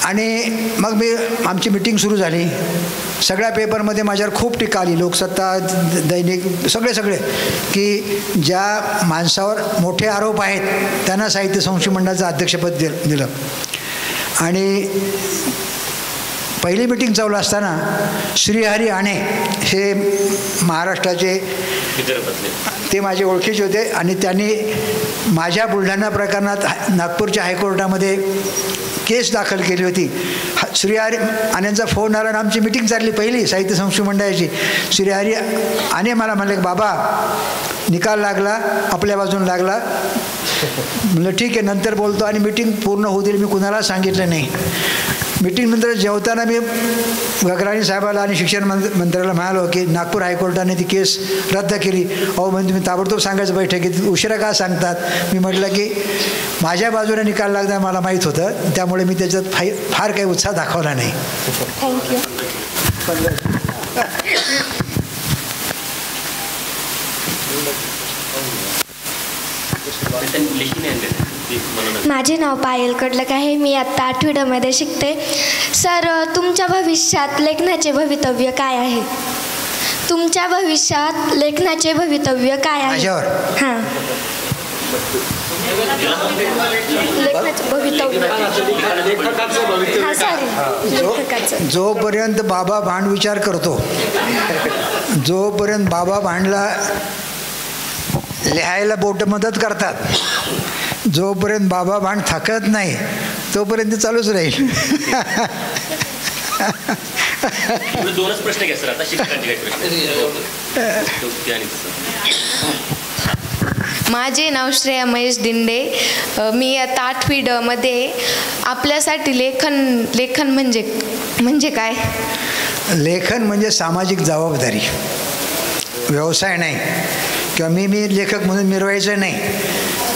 आणि मग आमची मिटिंग सुरू झाली. सगळ्या पेपरमध्ये माझ्यावर खूप टीका आली, लोकसत्ता, दैनिक, सगळे की ज्या माणसावर मोठे आरोप आहेत त्यांना साहित्य संस्कृती मंडळाचं अध्यक्षपद दिलं. आणि पहिली मिटिंग चालू असताना श्रीहरी आणे हे महाराष्ट्राचे, ते माझे ओळखीचे होते, आणि त्यांनी माझ्या बुलढाणा प्रकरणात नागपूरच्या हायकोर्टामध्ये केस दाखल केली होती. श्रीहरी आण्यांचा फोन आला आणि आमची मिटिंग चालली पहिली साहित्य संस्कृती मंडळाची. श्रीहरी आणे मला म्हणले, बाबा निकाल लागला, आपल्या बाजून लागला. म्हणलं ठीक आहे, नंतर बोलतो. आणि मिटिंग पूर्ण होऊ दिली, मी कुणाला सांगितलं नाही. मिटिंगनंतर जेवताना मी गगराणी साहेबाला आणि शिक्षण मंत्र्याला म्हणालो की नागपूर हायकोर्टाने ती केस रद्द केली. अहो म्हणजे तुम्ही ताबडतोब सांगायचं बैठकीत, उशिरा का सांगतात. मी म्हटलं की माझ्या बाजूने निकाल लागणार मला माहीत होतं, त्यामुळे मी त्याच्यात फार काही उत्साह दाखवला नाही. थँक्यू. माझे नाव पायल कडलक आहे, मी आत्ता 8वी ड मध्ये शिकते. सर, तुमच्या भविष्यात लेखनाचे भवितव्य काय आहे? तुमच्या भविष्यात लेखनाचे भवितव्य काय आहे? हां, लेखनाचं भवितव्य. जोपर्यंत बाबा भांड विचार करतो, जोपर्यंत बाबा भांडला लिहायला बोट मदत करतात, जोपर्यंत बाबा भांड थकत नाही तोपर्यंत चालूच राहील. दोनच प्रश्न घ्या सर आता शिक्षकांचे प्रश्न. माझे नाव श्रेया महेश दिंडे, मी आता 8वी ड मध्ये. आपल्यासाठी लेखन म्हणजे काय? लेखन म्हणजे सामाजिक जबाबदारी, व्यवसाय नाही, किंवा मी लेखक म्हणून मिरवायचं नाही,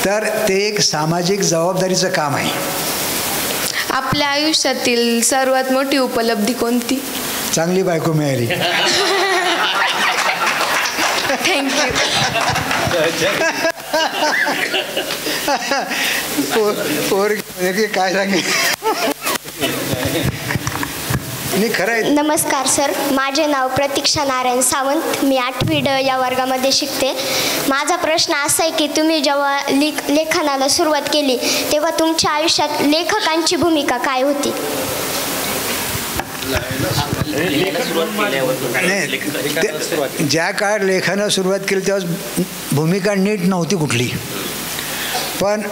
तर ते एक सामाजिक जबाबदारीचं काम आहे. आपल्या आयुष्यातील सर्वात मोठी उपलब्धी कोणती? चांगली बायको मिळाली. थँक्यू. काय सांगे नमस्कार सर, माझे नाव प्रतीक्षा नारायण सावंत, मी 8वी ड या वर्गामध्ये शिकते. माझा प्रश्न असा आहे की तुम्ही जेव्हा लेखनाला सुरुवात केली तेव्हा तुमच्या आयुष्यात लेखकांची भूमिका काय होती? ज्या काळ लेखनाला सुरुवात केली तेव्हा भूमिका नीट नव्हती कुठली, पण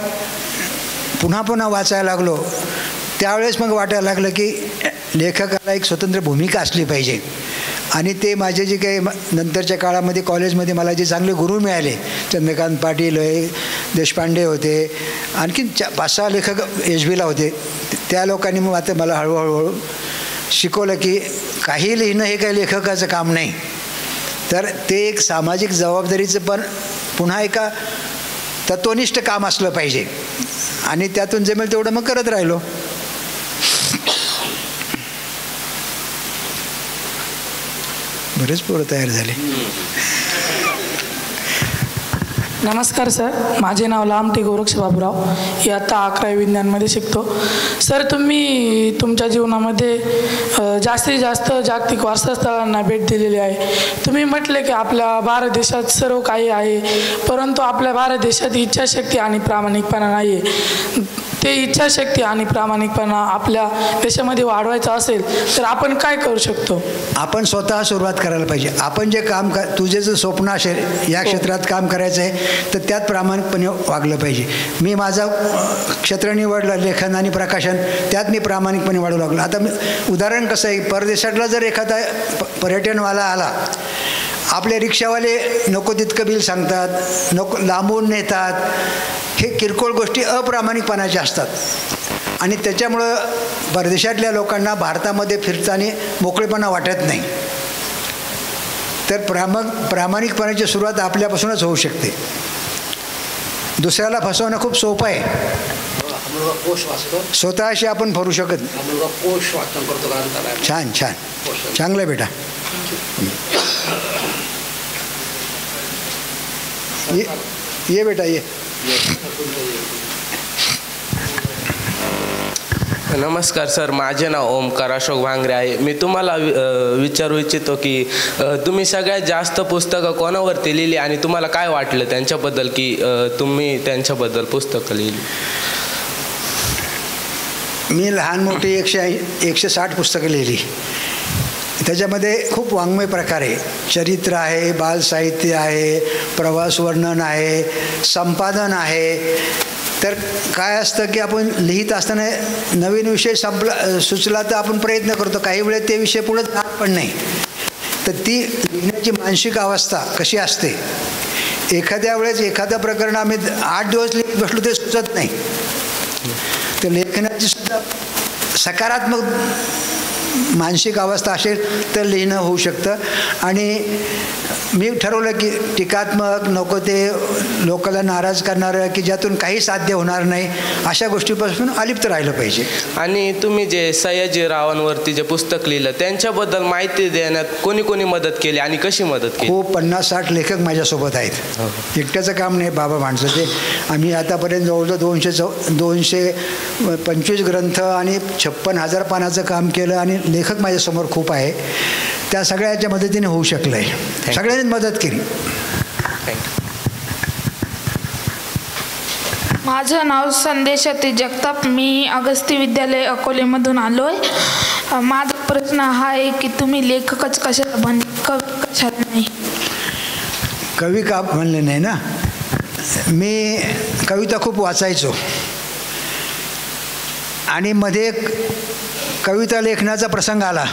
पुन्हा पुन्हा वाचायला लागलो त्यावेळेस मग वाटायला लागलं की लेखकाला एक स्वतंत्र भूमिका असली पाहिजे. आणि ते माझे जे काही नंतरच्या काळामध्ये कॉलेजमध्ये मला जे चांगले गुरु मिळाले, चंद्रकांत पाटील देशपांडे होते, आणखीन 5-6 लेखक HBला होते, त्या लोकांनी मग आता मला हळूहळू शिकवलं की काही लिहिणं हे काही लेखकाचं काम नाही, तर ते एक सामाजिक जबाबदारीचं पण पुन्हा एका तत्वनिष्ठ काम असलं पाहिजे. आणि त्यातून जमेल तेवढं मग करत राहिलो. बरेच पोरं तयार झाले. नमस्कार सर, माझे नाव लामटे गोरक्ष बाबूराव, इयत्ता 11वी विज्ञानमध्ये शिकतो. सर, तुम्ही तुमच्या जीवनामध्ये जास्तीत जास्त जागतिक वारसास्थळांना भेट दिलेली आहे. तुम्ही म्हटले की आपल्या भारत देशात सर्व काही आहे, परंतु आपल्या भारत देशात इच्छाशक्ती आणि प्रामाणिकपणा नाही आहे. ते इच्छाशक्ती आणि प्रामाणिकपणा आपल्या देशामध्ये वाढवायचा असेल तर आपण काय करू शकतो? आपण स्वतः सुरुवात करायला पाहिजे. आपण जे काम तुझे जर स्वप्न असेल या क्षेत्रात काम करायचं आहे तर त्यात प्रामाणिकपणे वागलं पाहिजे. मी माझं क्षेत्र निवडलं लेखन आणि प्रकाशन, त्यात मी प्रामाणिकपणे वाढू लागलो. आता मी उदाहरण कसं आहे, परदेशातला जर एखादा पर्यटनवाला आला, आपले रिक्षावाले नको तितकं बिल सांगतात, नको लांबून नेतात, हे किरकोळ गोष्टी अप्रामाणिकपणाच्या असतात आणि त्याच्यामुळं परदेशातल्या लोकांना भारतामध्ये फिरताना मोकळेपणा वाटत नाही. तर प्रामाणिकपणाची सुरुवात आपल्यापासूनच होऊ शकते. दुसऱ्याला फसवणं खूप सोपं आहे, स्वतःशी आपण फरू शकत नाही. छान छान, चांगलं आहे बेटा. ये बेटा ये. नमस्कार सर, माझे नाव ओमकार अशोक भांगरे आहे. मी तुम्हाला विचारू इच्छितो की तुम्ही सगळ्यात जास्त पुस्तकं कोणावरती लिहिली आणि तुम्हाला काय वाटलं त्यांच्याबद्दल की तुम्ही त्यांच्याबद्दल पुस्तकं लिहिली? मी लहान मोठी 160 पुस्तकं लिहिली. त्याच्यामध्ये खूप वाङ्मय प्रकार आहे, चरित्र आहे, बालसाहित्य आहे, प्रवास वर्णन आहे, संपादन आहे. तर काय असतं की आपण लिहित असताना नवीन विषय सुचला तर आपण प्रयत्न करतो, काही वेळेस ते विषय पुढे जात पण नाही. तर ती लिहिण्याची मानसिक अवस्था कशी असते, एखाद्या वेळेस एखादं प्रकरण आम्ही 8 दिवस लिहित बसलो ते सुचत नाही. तर लेखनाची सुद्धा सकारात्मक मानसिक अवस्था असेल तर लिहिणं होऊ शकतं. आणि मी ठरवलं की टीकात्मक नको, ते लोकांना नाराज करणारं की ज्यातून काही साध्य होणार नाही अशा गोष्टीपासून अलिप्त राहिलं पाहिजे. आणि तुम्ही जे सयाजीरावांवरती जे पुस्तक लिहिलं त्यांच्याबद्दल माहिती देण्यात कोणी कोणी मदत केली आणि कशी मदत केली? खूप 50-60 लेखक माझ्यासोबत आहेत. एकट्याचं काम नाही बाबा माणसं. ते आम्ही आतापर्यंत जवळजवळ 225 ग्रंथ आणि 56,000 पानाचं काम केलं आणि लेखक माझ्यासमोर खूप आहे. त्या सगळ्याच्या मदतीने होऊ शकलं आहे. सगळ्यांनीच मदत केली. माझं नाव संदेश जगताप, मी अगस्ती विद्यालय अकोलेमधून आलो आहे. माझा प्रश्न हा आहे की तुम्ही लेखकच कशाला बनले, कवी कशाला नाही? कवी का म्हणले नाही ना, मी कविता खूप वाचायचो आणि मध्ये एक कविता लेखनाचा प्रसंग आला.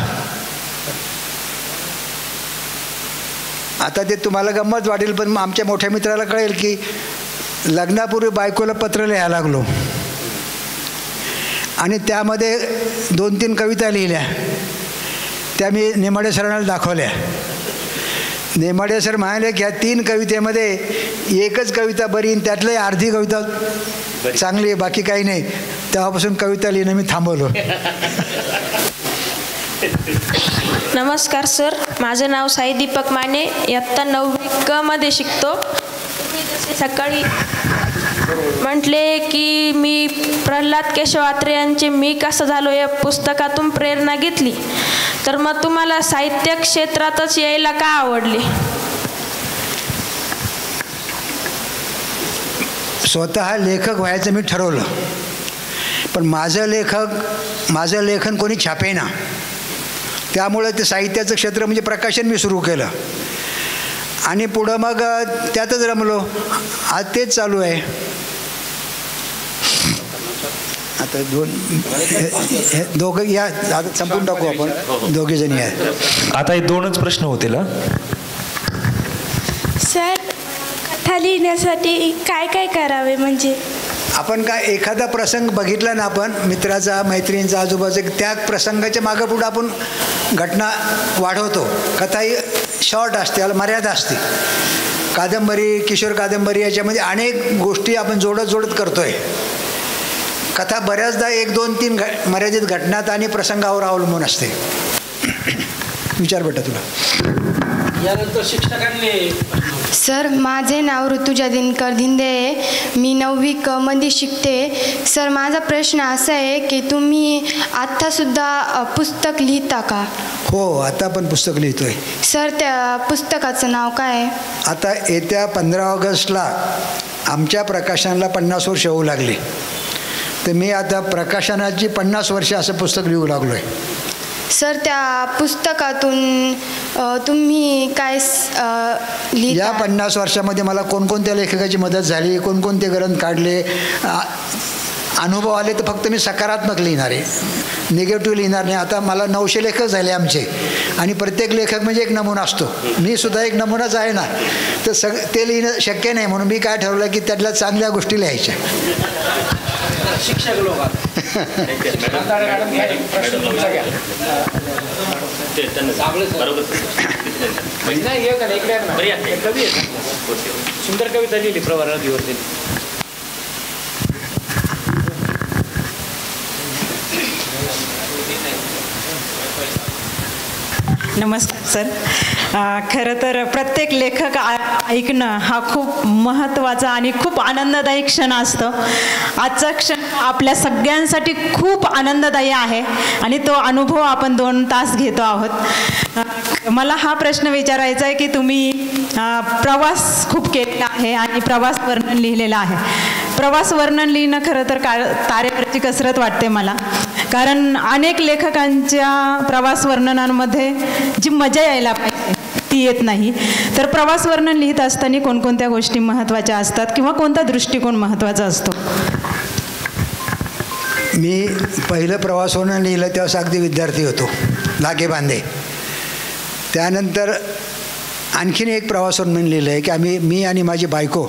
आता ते तुम्हाला गंमत वाटेल, पण आमच्या मोठ्या मित्राला कळेल की लग्नापूर्वी बायकोला पत्र लिहायला लागलो आणि त्यामध्ये 2-3 कविता लिहिल्या. त्या मी नेमाडे सरांना दाखवल्या. नेमाडे सर म्हणाले की ह्या 3 कवितेमध्ये एकच कविता बरी आणि त्यातली अर्धी कविता चांगली आहे, बाकी काही नाही. तेव्हापासून कविता लिहिणं मी थांबवलो. नमस्कार सर, माझं नाव साई दीपक माने, इयत्ता 9वी क मध्ये शिकतो. तुम्ही जसे सकाळी म्हटले की मी प्रल्हाद केशव आत्रे यांचे मी कसं झालो या पुस्तकातून प्रेरणा घेतली, तर मग तुम्हाला साहित्य क्षेत्रातच यायला का आवडले? स्वतः लेखक व्हायचं मी ठरवलं, पण माझं लेखन कोणी छापेना. त्यामुळं ते साहित्याचं क्षेत्र म्हणजे प्रकाशन मी सुरू केलं आणि पुढं मग त्यातच रमलो. आज तेच चालू आहे. आता दोघं या, आता संपून टाकू आपण, दोघे जणी आहेत. आता हे 2च प्रश्न होतील. सर, कथा लिहिण्यासाठी काय काय करावे? म्हणजे आपण काय एखादा प्रसंग बघितला ना, आपण मित्राचा, मैत्रिणींचा, आजूबाजूचा, त्या प्रसंगाच्या मागं पुढं आपण घटना वाढवतो. कथा ही शॉर्ट असते, त्याला मर्यादा असते. कादंबरी, किशोर कादंबरी याच्यामध्ये अनेक गोष्टी आपण जोडत करतोय. कथा बऱ्याचदा 1-2-3 मर्यादित घटनात आणि प्रसंगावर अवलंबून असते. विचार बेटा तुला. यानंतर शिक्षकांनी सर, माझे नाव ऋतुजा दिनकर धिंदे आहे. मी 9वी क मध्ये शिकते. सर, माझा प्रश्न असा आहे की तुम्ही आत्तासुद्धा पुस्तक लिहिता का? हो, आता पण पुस्तक लिहितोय. सर, त्या पुस्तकाचं नाव काय आहे? आता येत्या 15 ऑगस्टला आमच्या प्रकाशनाला 50 वर्ष होऊ लागली. तर मी आता प्रकाशनाची 50 वर्ष असं पुस्तक लिहू लागलो आहे. सर, त्या पुस्तकातून तुम्ही काय या 50 वर्षामध्ये मला कोणकोणत्या लेखकाची मदत झाली, कोणकोणते ग्रंथ काढले, अनुभव आले, तर फक्त मी सकारात्मक लिहिणार आहे, निगेटिव्ह लिहिणार नाही. आता मला 900 लेखक झाले आमचे आणि प्रत्येक लेखक म्हणजे एक नमुना असतो. मी सुद्धा एक नमुनाच आहे ना, तर ते लिहिणं शक्य नाही. म्हणून मी काय ठरवलं की त्यातल्या चांगल्या गोष्टी लिहायच्या. शिक्षक लोक सुंदर कविता लिहिली प्रवार नदीवरती. नमस्कार सर. खरं तर प्रत्येक लेखक ऐकणं हा खूप महत्त्वाचा आणि खूप आनंददायी क्षण असतो. आजचा क्षण आपल्या सगळ्यांसाठी खूप आनंददायी आहे आणि तो अनुभव आपण 2 तास घेतो आहोत. मला हा प्रश्न विचारायचा आहे की तुम्ही प्रवास खूप केलेला आहे आणि प्रवास वर्णन लिहिलेलं आहे. प्रवास वर्णन लिहिणं खरं तर तारेवरची कसरत वाटते मला, कारण अनेक लेखकांच्या प्रवास वर्णनांमध्ये जी मजा यायला पाहिजे ती येत नाही. तर प्रवास वर्णन लिहित असताना कोणकोणत्या गोष्टी महत्त्वाच्या असतात किंवा कोणता दृष्टिकोन महत्त्वाचा असतो? मी पहिलं प्रवास वर्णन लिहिलं तेव्हा अगदी विद्यार्थी होतो, लागे बांधे. त्यानंतर आणखीन एक प्रवास वर्णन लिहिलं आहे की मी आणि माझी बायको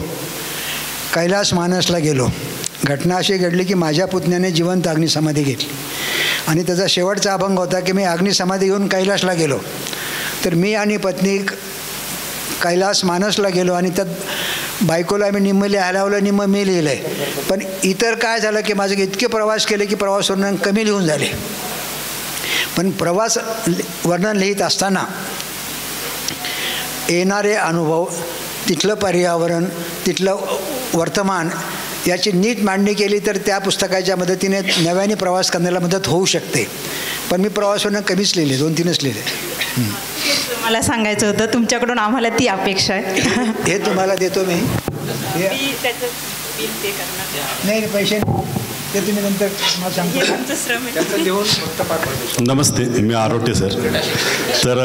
कैलास मानसला गेलो. घटना अशी घडली की माझ्या पुतण्याने जिवंत अग्निसमाधी घेतली आणि त्याचा शेवटचा अभंग होता की मी अग्निसमाधी घेऊन कैलासला गेलो. तर मी आणि पत्नी कैलास मानसला गेलो आणि त्यात बायकोला मी निम्म लिहायला लावलं, निम्म मी लिहिलं आहे. पण इतर काय झालं की माझे इतके प्रवास केले की प्रवास वर्णन कमी लिहून झाले. पण प्रवास वर्णन लिहित असताना येणारे अनुभव, तिथलं पर्यावरण, तिथलं वर्तमान याची नीट मांडणी केली तर त्या पुस्तकाच्या मदतीने नव्याने प्रवास करण्याला मदत होऊ शकते. पण मी प्रवास वर्णन कमीच लिहिले, 2-3च लिहिले. मला सांगायचं होतं, तुमच्याकडून आम्हाला ती अपेक्षा आहे. हे तुम्हाला देतो मी. नाही, पैसे ते तुम्ही नंतर नमस्ते, मी आरोटे सर. तर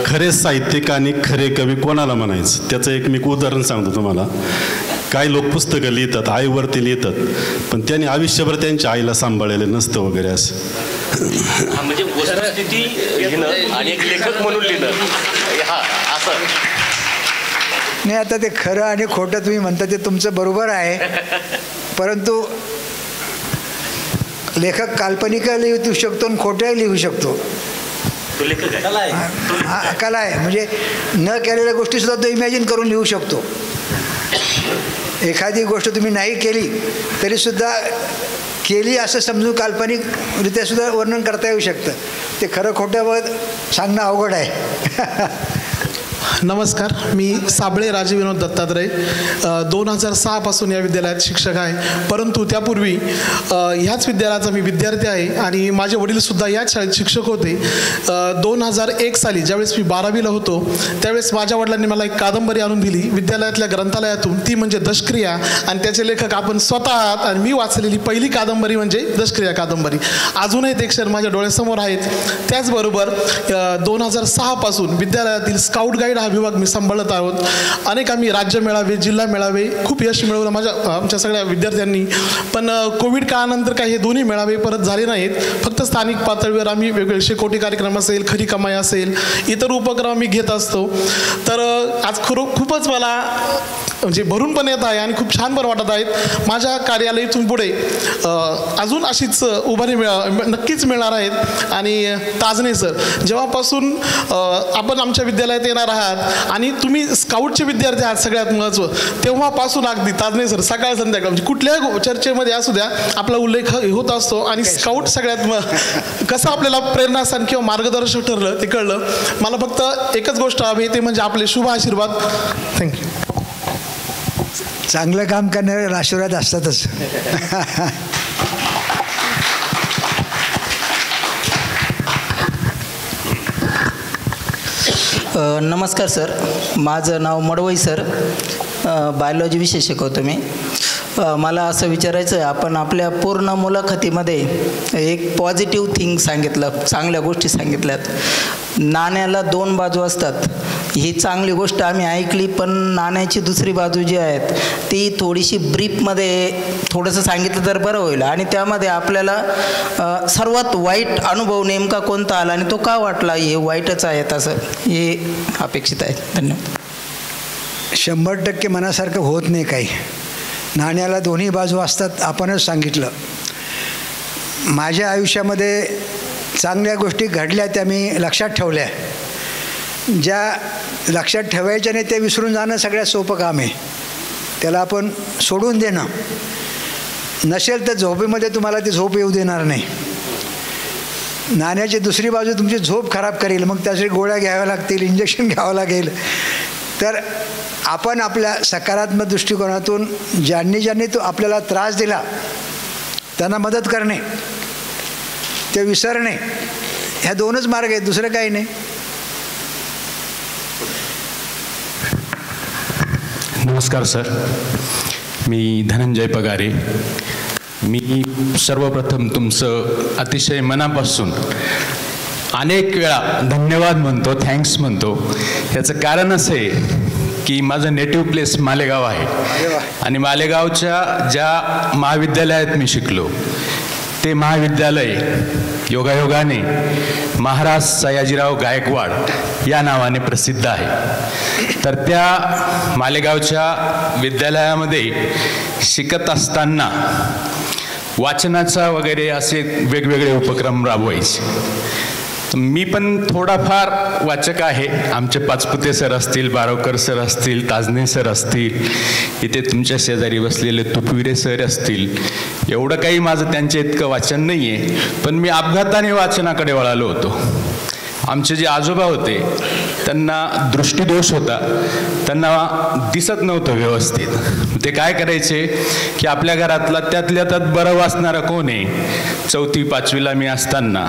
खरे साहित्यिक आणि खरे कवी कोणाला म्हणायचं त्याचं एक मी उदाहरण सांगतो तुम्हाला. काही लोक पुस्तकं लिहितात, आईवरती लिहितात, पण त्यांनी आयुष्यभर त्यांच्या आईला सांभाळलेलं नसतं वगैरे असं. म्हणजे वस्तुस्थिती लिहिणं आणि एक लेखक म्हणून लिहिणं असं नाही. आता ते खरं आणि खोटं तुम्ही म्हणता ते तुमचं बरोबर आहे, परंतु लेखक काल्पनिक लिहू शकतो आणि खोटंही लिहू शकतो. कला आहे, म्हणजे न केलेल्या गोष्टीसुद्धा तो इमॅजिन करून लिहू शकतो. एखादी गोष्ट तुम्ही नाही केली तरीसुद्धा केली असं समजून काल्पनिकरित्या सुद्धा वर्णन करता येऊ शकतं. ते खरं खोटं सांगणं अवघड आहे. नमस्कार, मी साबळे राजे विनोद दत्तात्रय. 2006 पासून या विद्यालयात शिक्षक आहे, परंतु त्यापूर्वी ह्याच विद्यालयाचा मी विद्यार्थी आहे आणि माझे वडीलसुद्धा याच शाळेत शिक्षक होते. 2001 साली ज्यावेळेस मी 12वीला होतो त्यावेळेस माझ्या वडिलांनी मला एक कादंबरी आणून दिली विद्यालयातल्या ग्रंथालयातून. ती म्हणजे दशक्रिया आणि त्याचे लेखक आपण स्वतः आहात आणि मी वाचलेली पहिली कादंबरी म्हणजे दशक्रिया कादंबरी. अजूनही ते क्षण माझ्या डोळ्यासमोर आहेत. त्याचबरोबर 2006 पासून विद्यालयातील स्काउट गाईड हा विभाग मी सांभाळत आहोत. अनेक आम्ही राज्य मेळावे, जिल्हा मेळावे खूप यश मिळवलं आमच्या सगळ्या विद्यार्थ्यांनी. पण कोविड काळानंतर काही हे दोन्ही मेळावे परत झाले नाहीत. फक्त स्थानिक पातळीवर आम्ही वेगवेगळे शेकोटी कार्यक्रम असेल, खरी कमाई असेल, इतर उपक्रम आम्ही घेत असतो. तर आज खूपच मला म्हणजे भरून पण येत आहे आणि खूप छान बरं वाटत आहेत. माझ्या कार्यालय इथून पुढे अजून अशीच उभारी नक्कीच मिळणार आहेत. आणि ताजने सर, जेव्हापासून आपण आमच्या विद्यालयात येणार आहात आणि तुम्ही स्काउटचे विद्यार्थी आहात सगळ्यात महत्त्व, तेव्हापासून अगदी ताजने सर सकाळ संध्याकाळ म्हणजे कुठल्याही चर्चेमध्ये असू द्या आपला उल्लेख होत असतो. आणि स्काउट सगळ्यात कसं आपल्याला प्रेरणास्थान किंवा मार्गदर्शक ठरलं ते कळलं. मला फक्त एकच गोष्ट हवी ते म्हणजे आपले शुभ आशीर्वाद. थँक्यू. चांगलं काम करणारे आशीर्वाद असतातच. नमस्कार सर, माझं नाव मडवई सर, बायोलॉजी विषय शिकवतो मी. मला असं विचारायचं आहे, आपण आपल्या पूर्ण मुलाखतीमध्ये एक पॉझिटिव्ह थिंग सांगितलं, चांगल्या गोष्टी सांगितल्यात. नाण्याला दोन बाजू असतात ही चांगली गोष्ट आम्ही ऐकली, पण नाण्याची दुसरी बाजू जी आहेत ती थोडीशी ब्रीफमध्ये थोडंसं सांगितलं तर बरं होईल. आणि त्यामध्ये आपल्याला सर्वात वाईट अनुभव नेमका कोणता आला आणि तो का वाटला, हे वाईटच आहेत असं हे अपेक्षित आहे. धन्यवाद. 100% मनासारखं होत नाही काही. नाण्याला दोन्ही बाजू असतात, आपणच सांगितलं. माझ्या आयुष्यामध्ये चांगल्या गोष्टी घडल्या त्या मी लक्षात ठेवल्या. ज्या लक्षात ठेवायच्या नाही ते विसरून जाणं सगळ्यात सोपं काम आहे. त्याला आपण सोडून देणं. नसेल तर झोपेमध्ये तुम्हाला ती झोप येऊ देणार नाही. नाण्याची दुसरी बाजू तुमची झोप खराब करेल, मग त्यासाठी गोळ्या घ्याव्या लागतील, इंजेक्शन घ्यावं लागेल. तर आपण आपल्या सकारात्मक दृष्टिकोनातून ज्यांनी तो आपल्याला त्रास दिला त्यांना मदत करणे, ते विसरणे, ह्या दोनच मार्ग आहेत, दुसरं काही नाही. नमस्कार सर, मी धनंजय पगारे. मी सर्वप्रथम तुमचं अतिशय मनापासून अनेक वेळा धन्यवाद म्हणतो, थँक्स म्हणतो. याचं कारण असं आहे की माझं नेटिव्ह प्लेस मालेगाव आहे आणि मालेगावच्या ज्या महाविद्यालयात मी शिकलो ते महाविद्यालय योगायोगाने महाराज सयाजीराव गायकवाड या नावाने प्रसिद्ध आहे. तर त्या मालेगावच्या विद्यालयामध्ये शिकत असताना वाचनाचा वगैरे असे वेगवेगळे उपक्रम राबवायचे. मी पण थोडाफार वाचक आहे. आमचे पाचपुते सर असतील, बारोकर सर असतील, ताजने सर असतील, इथे तुमच्या शेजारी बसलेले तुपविरे सर असतील. एवढं काही माझं त्यांच्या इतकं वाचन नाही आहे, पण मी अपघाताने वाचनाकडे वळालो होतो. आमचे जे आजोबा होते त्यांना दृष्टिदोष होता, त्यांना दिसत नव्हतं व्यवस्थित. ते काय करायचे की आपल्या घरातला त्यातल्या त्यात बरं वाचणारं कोण आहे, 4वी 5वीला मी असताना,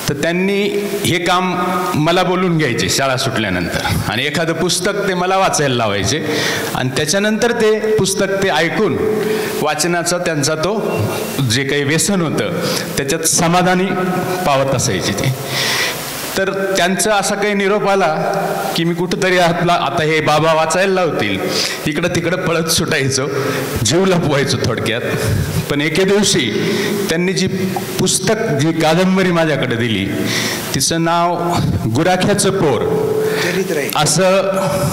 तर त्यांनी हे काम मला बोलून घ्यायचे शाळा सुटल्यानंतर आणि एखादं पुस्तक ते मला वाचायला लावायचे आणि त्याच्यानंतर ते पुस्तक ते ऐकून वाचनाचा त्यांचा तो जे काही व्यसन होतं त्याच्यात समाधानी पावत असायचे ते. तर त्यांचा असा काही निरोप आला की मी कुठंतरी आता हे बाबा वाचायला लावतील, इकडं तिकडं पळत सुटायचो, जीव लपवायचो थोडक्यात. पण एके दिवशी त्यांनी जी पुस्तक, जी कादंबरी माझ्याकडे दिली, तिचं नाव गुराख्याचं पोर असं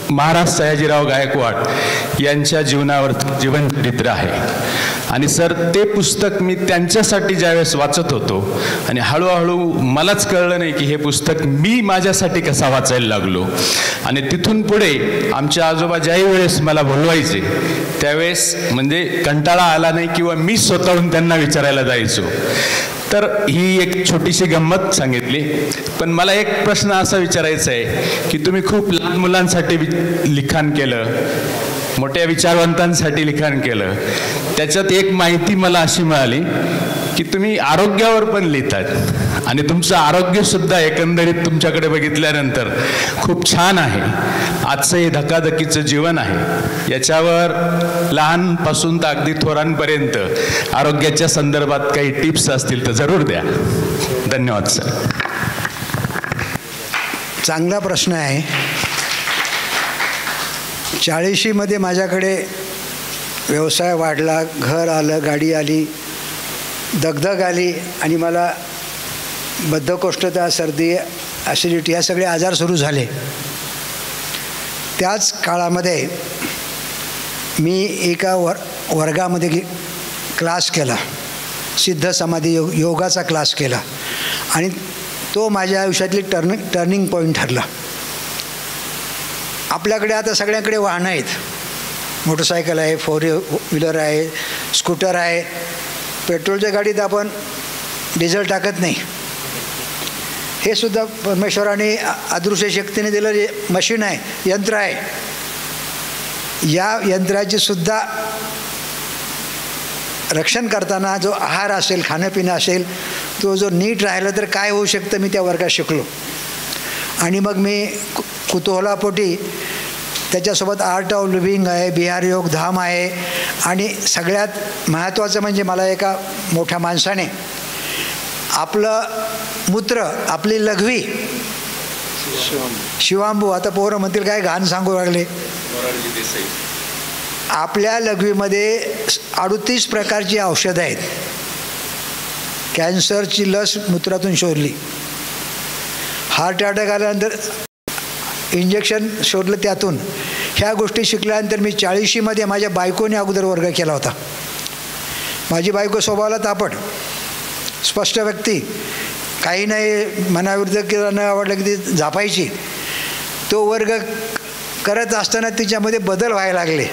महाराज सयाजीराव गायकवाड यांच्या जीवनावर जीवनचरित्र आहे. आणि सर ते पुस्तक मी त्यांच्यासाठी ज्यावेळेस वाचत होतो आणि हळूहळू मलाच कळलं नाही की हे पुस्तक मी माझ्यासाठी कसा वाचायला लागलो. आणि तिथून पुढे आमचे आजोबा ज्याही वेळेस मला बोलवायचे त्यावेळेस म्हणजे कंटाळा आला नाही किंवा मी स्वतःहून त्यांना विचारायला जायचो. तर ही एक छोटीशी गंमत सांगितली. पण मला एक प्रश्न असा विचारायचा आहे की तुम्ही खूप लहान मुलांसाठी लिखाण केलं, मोठ्या विचारवंतांसाठी लिखाण केलं, त्याच्यात एक माहिती मला अशी मिळाली की तुम्ही आरोग्यावर पण लिहितात आणि तुमचं आरोग्यसुद्धा एकंदरीत तुमच्याकडे बघितल्यानंतर खूप छान आहे. आजचं हे धकाधकीचं जीवन आहे, याच्यावर लहानपासून तर अगदी थोरांपर्यंत आरोग्याच्या संदर्भात काही टिप्स असतील तर जरूर द्या. धन्यवाद सर. चांगला प्रश्न आहे. 40मध्ये माझ्याकडे व्यवसाय वाढला, घर आलं, गाडी आली, दगदग आली आणि मला बद्धकोष्ठता, सर्दी, ॲसिडिटी या सगळे आजार सुरू झाले. त्याच काळामध्ये मी एका वर्गामध्ये क्लास केला, सिद्ध समाधी योगाचा क्लास केला आणि तो माझ्या आयुष्यातली टर्निंग पॉईंट ठरला. आपल्याकडे आता सगळ्यांकडे वाहनं आहेत, मोटरसायकल आहे, 4 व्हीलर आहे, स्कूटर आहे. पेट्रोलच्या गाडीत आपण डिझेल टाकत नाही. हे सुद्धा परमेश्वराने अदृश्य शक्तीने दिलं जे मशीन आहे, यंत्र आहे. या यंत्राची सुद्धा रक्षण करताना जो आहार असेल, खाणंपिणं असेल, तो जो नीट राहिला तर काय होऊ शकतं मी त्या वर्गात शिकलो. आणि मग मी कुतूहलापोटी त्याच्यासोबत आर्ट ऑफ लिव्हिंग आहे, बिहार योग धाम आहे, आणि सगळ्यात महत्त्वाचं म्हणजे मला एका मोठ्या माणसाने आपलं मूत्र, आपली लघवी, शिवांबू, आता पोरं म्हणतील काय घाण सांगू लागले, आपल्या लघवीमध्ये 38 प्रकारची औषधं आहेत. कॅन्सरची लस मूत्रातून शोधली, हार्ट अटॅक आल्यानंतर इंजेक्शन शोधलं त्यातून. ह्या गोष्टी शिकल्यानंतर मी 40मध्ये माझ्या बायकोने अगोदर वर्ग केला होता. माझी बायको स्वभावाला तापट, स्पष्ट व्यक्ती, काही नाही मनाविरुद्ध केलं, न आवडलं की ती झापायची. तो वर्ग करत असताना तिच्यामध्ये बदल व्हायला लागले.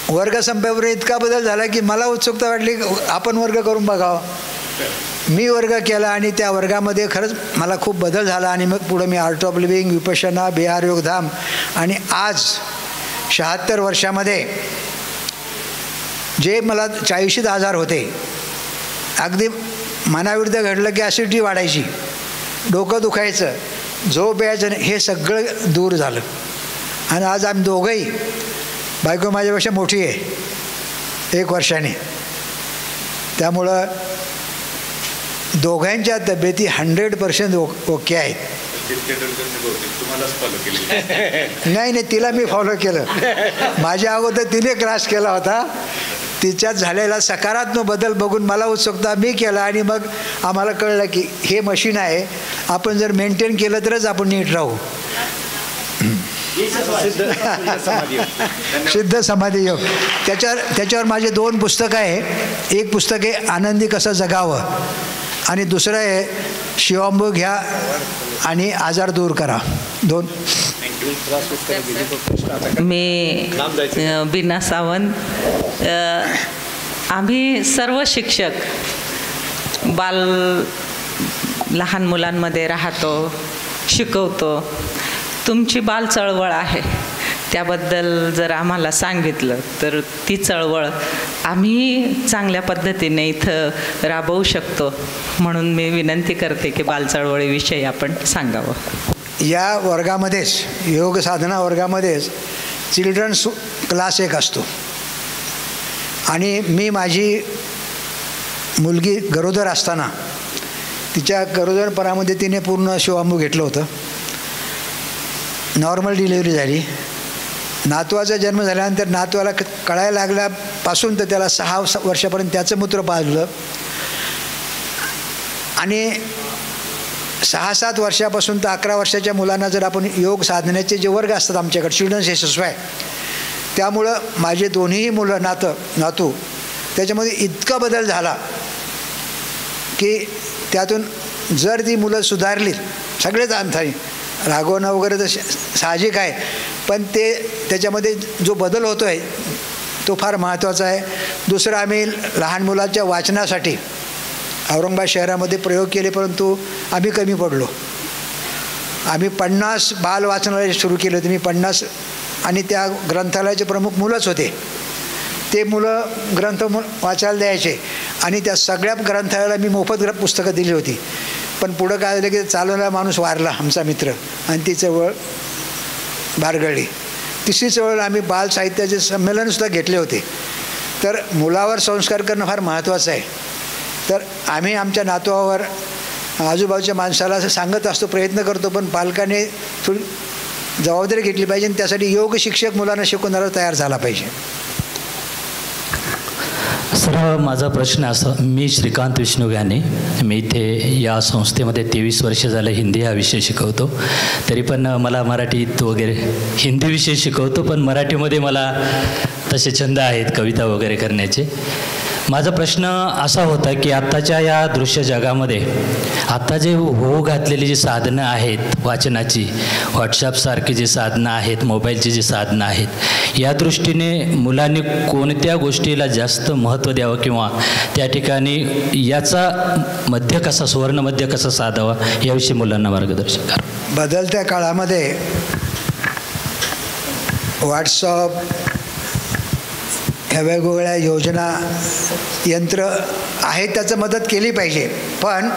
वर्ग संपेवर इतका बदल झाला की मला उत्सुकता वाटली आपण वर्ग करून बघावा. मी वर्ग केला आणि त्या वर्गामध्ये खरंच मला खूप बदल झाला. आणि मग पुढं मी art of living, Vipassana, Bihar Yoga Dham, आणि आज 76 वर्षामध्ये जे मला 40 आजार होते, अगदी मनाविरुद्ध घडलं की ॲसिडिटी वाढायची, डोकं दुखायचं, झोप यायचं नाही, हे सगळं दूर झालं. आणि आज आम्ही दोघंही, बायको माझ्यापेक्षा मोठी आहे 1 वर्षाने, त्यामुळं दोघांच्या तब्येती 100% ओके आहेत. नाही नाही, तिला मी फॉलो केलं. माझ्या अगोदर तिने क्लास केला होता. तिच्यात झालेला सकारात्मक बदल बघून मला उत्सुकता, मी केला. आणि मग आम्हाला कळलं की हे मशीन आहे, आपण जर मेंटेन केलं तरच आपण नीट राहू. सिद्ध समाधी योग, त्याच्यावर माझे 2 पुस्तकं आहे. एक पुस्तक आहे आनंदी कसं जगावं, आणि दुसरं आहे शिवांबू घ्या आणि आजार दूर करा. 2. मी बीना सावंत. आम्ही सर्व शिक्षक लहान मुलांमध्ये राहतो, शिकवतो. तुमची बाल चळवळ आहे, त्याबद्दल जर आम्हाला सांगितलं तर ती चळवळ आम्ही चांगल्या पद्धतीने इथं राबवू शकतो. म्हणून मी विनंती करते की बाल चळवळीविषयी आपण सांगावं. या वर्गामध्येच, योग साधना वर्गामध्येच चिल्ड्रन्स क्लास एक असतो. आणि मी माझी मुलगी गरोदर असताना, तिच्या गरोदरपणामध्ये तिने पूर्ण शिवांबू घेतलं होतं. नॉर्मल डिलिव्हरी झाली. नातवाचा जन्म झाल्यानंतर नातवाला कळायला लागल्यापासून तर त्याला 6 वर्षापर्यंत त्याचं मूत्र पाजलं. आणि 6-7 वर्षापासून तर 11 वर्षाच्या मुलांना जर आपण योग साधण्याचे जे वर्ग असतात आमच्याकडे, चिल्ड्रन्स यशस्वी आहे, त्यामुळं माझे दोन्हीही मुलं नातू त्याच्यामध्ये इतका बदल झाला की त्यातून जर ती मुलं सुधारली, सगळेच अंथाई रागवणं वगैरे तर साहजिक आहे, पण त्याच्यामध्ये जो बदल होतो आहे तो फार महत्त्वाचा आहे. दुसरं, आम्ही लहान मुलाच्या वाचनासाठी औरंगाबाद शहरामध्ये प्रयोग केले, परंतु आम्ही कमी पडलो. आम्ही 50 बाल वाचनालय सुरू केले होते. मी 50, आणि त्या ग्रंथालयाचे प्रमुख मुलंच होते. ते मुलं ग्रंथ वाचायला द्यायचे, आणि त्या सगळ्या ग्रंथालयाला मी मोफत पुस्तकं दिली होती. पण पुढं काय झालं की चालवणारा माणूस वारला, आमचा मित्र, आणि ती चळवळ बारगळली. 3री चळवळ आम्ही बाल साहित्याचे संमेलनसुद्धा घेतले होते. तर मुलावर संस्कार करणं फार महत्त्वाचं आहे. तर आम्ही आमच्या नातवावर, आजूबाजूच्या माणसाला असं सांगत असतो, प्रयत्न करतो, पण पालकाने थोडी जबाबदारी घेतली पाहिजे. आणि त्यासाठी योग शिक्षक मुलांना शिकवणारा तयार झाला पाहिजे. सर, माझा प्रश्न असा, मी श्रीकांत विष्णू घाणे, मी इथे या संस्थेमध्ये 23 वर्ष झालं हिंदी हा विषय शिकवतो. तरी पण मला मराठीत वगैरे हिंदी विषय शिकवतो, पण मराठीमध्ये मला तसे छंद आहेत कविता वगैरे करण्याचे. माझा प्रश्न असा होता की आत्ताच्या या दृश्य जगामध्ये आत्ता जे होऊ घातलेली जी साधनं आहेत वाचनाची, व्हॉट्सॲपसारखी जी साधनं आहेत, मोबाईलची जी साधनं आहेत, या दृष्टीने मुलांनी कोणत्या गोष्टीला जास्त महत्त्व द्यावं किंवा त्या ठिकाणी याचा मध्य कसा, सुवर्णमध्य कसा साधावा, याविषयी मुलांना मार्गदर्शन करा. बदलत्या काळामध्ये व्हॉट्सअप ह्या वेगवेगळ्या योजना यंत्र आहेत, त्याचं मदत केली पाहिजे. पण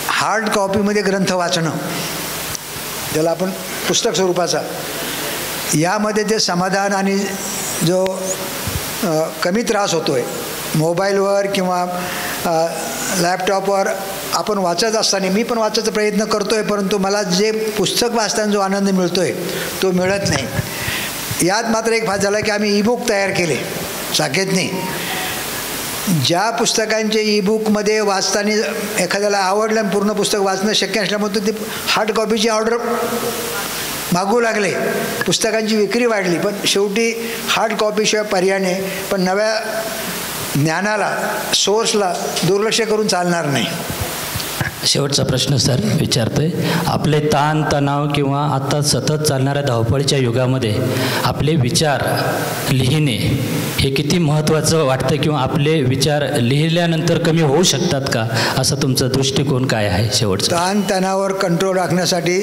हार्ड कॉपीमध्ये ग्रंथ वाचणं, ज्याला आपण पुस्तक स्वरूपाचा, यामध्ये जे समाधान आणि जो कमी त्रास होतो आहे, मोबाईलवर किंवा लॅपटॉपवर आपण वाचत असताना, मी पण वाचायचा प्रयत्न करतो आहे, परंतु मला जे पुस्तक वाचताना जो आनंद मिळतो आहे तो मिळत नाही. यात मात्र एक फायदा झाला की आम्ही ईबुक तयार केले साकेतने. ज्या पुस्तकांचे ईबुकमध्ये वाचताना एखाद्याला आवडलं आणि पूर्ण पुस्तक वाचणं शक्य असल्यामुळे ते हार्ड कॉपीची ऑर्डर मागू लागले, पुस्तकांची विक्री वाढली. पण शेवटी हार्ड कॉपीशिवाय पर्याय नाही. पण नव्या ज्ञानाला, सोर्सला दुर्लक्ष करून चालणार नाही. शेवटचा प्रश्न सर विचारतोय, आपले ताण तणाव किंवा आता सतत चालणाऱ्या धावपळीच्या युगामध्ये आपले विचार लिहिणे हे किती महत्त्वाचं वाटतं, किंवा आपले विचार लिहिल्यानंतर कमी होऊ शकतात का, असं तुमचा दृष्टिकोन काय आहे? शेवटचा ताण तणावावर कंट्रोल राखण्यासाठी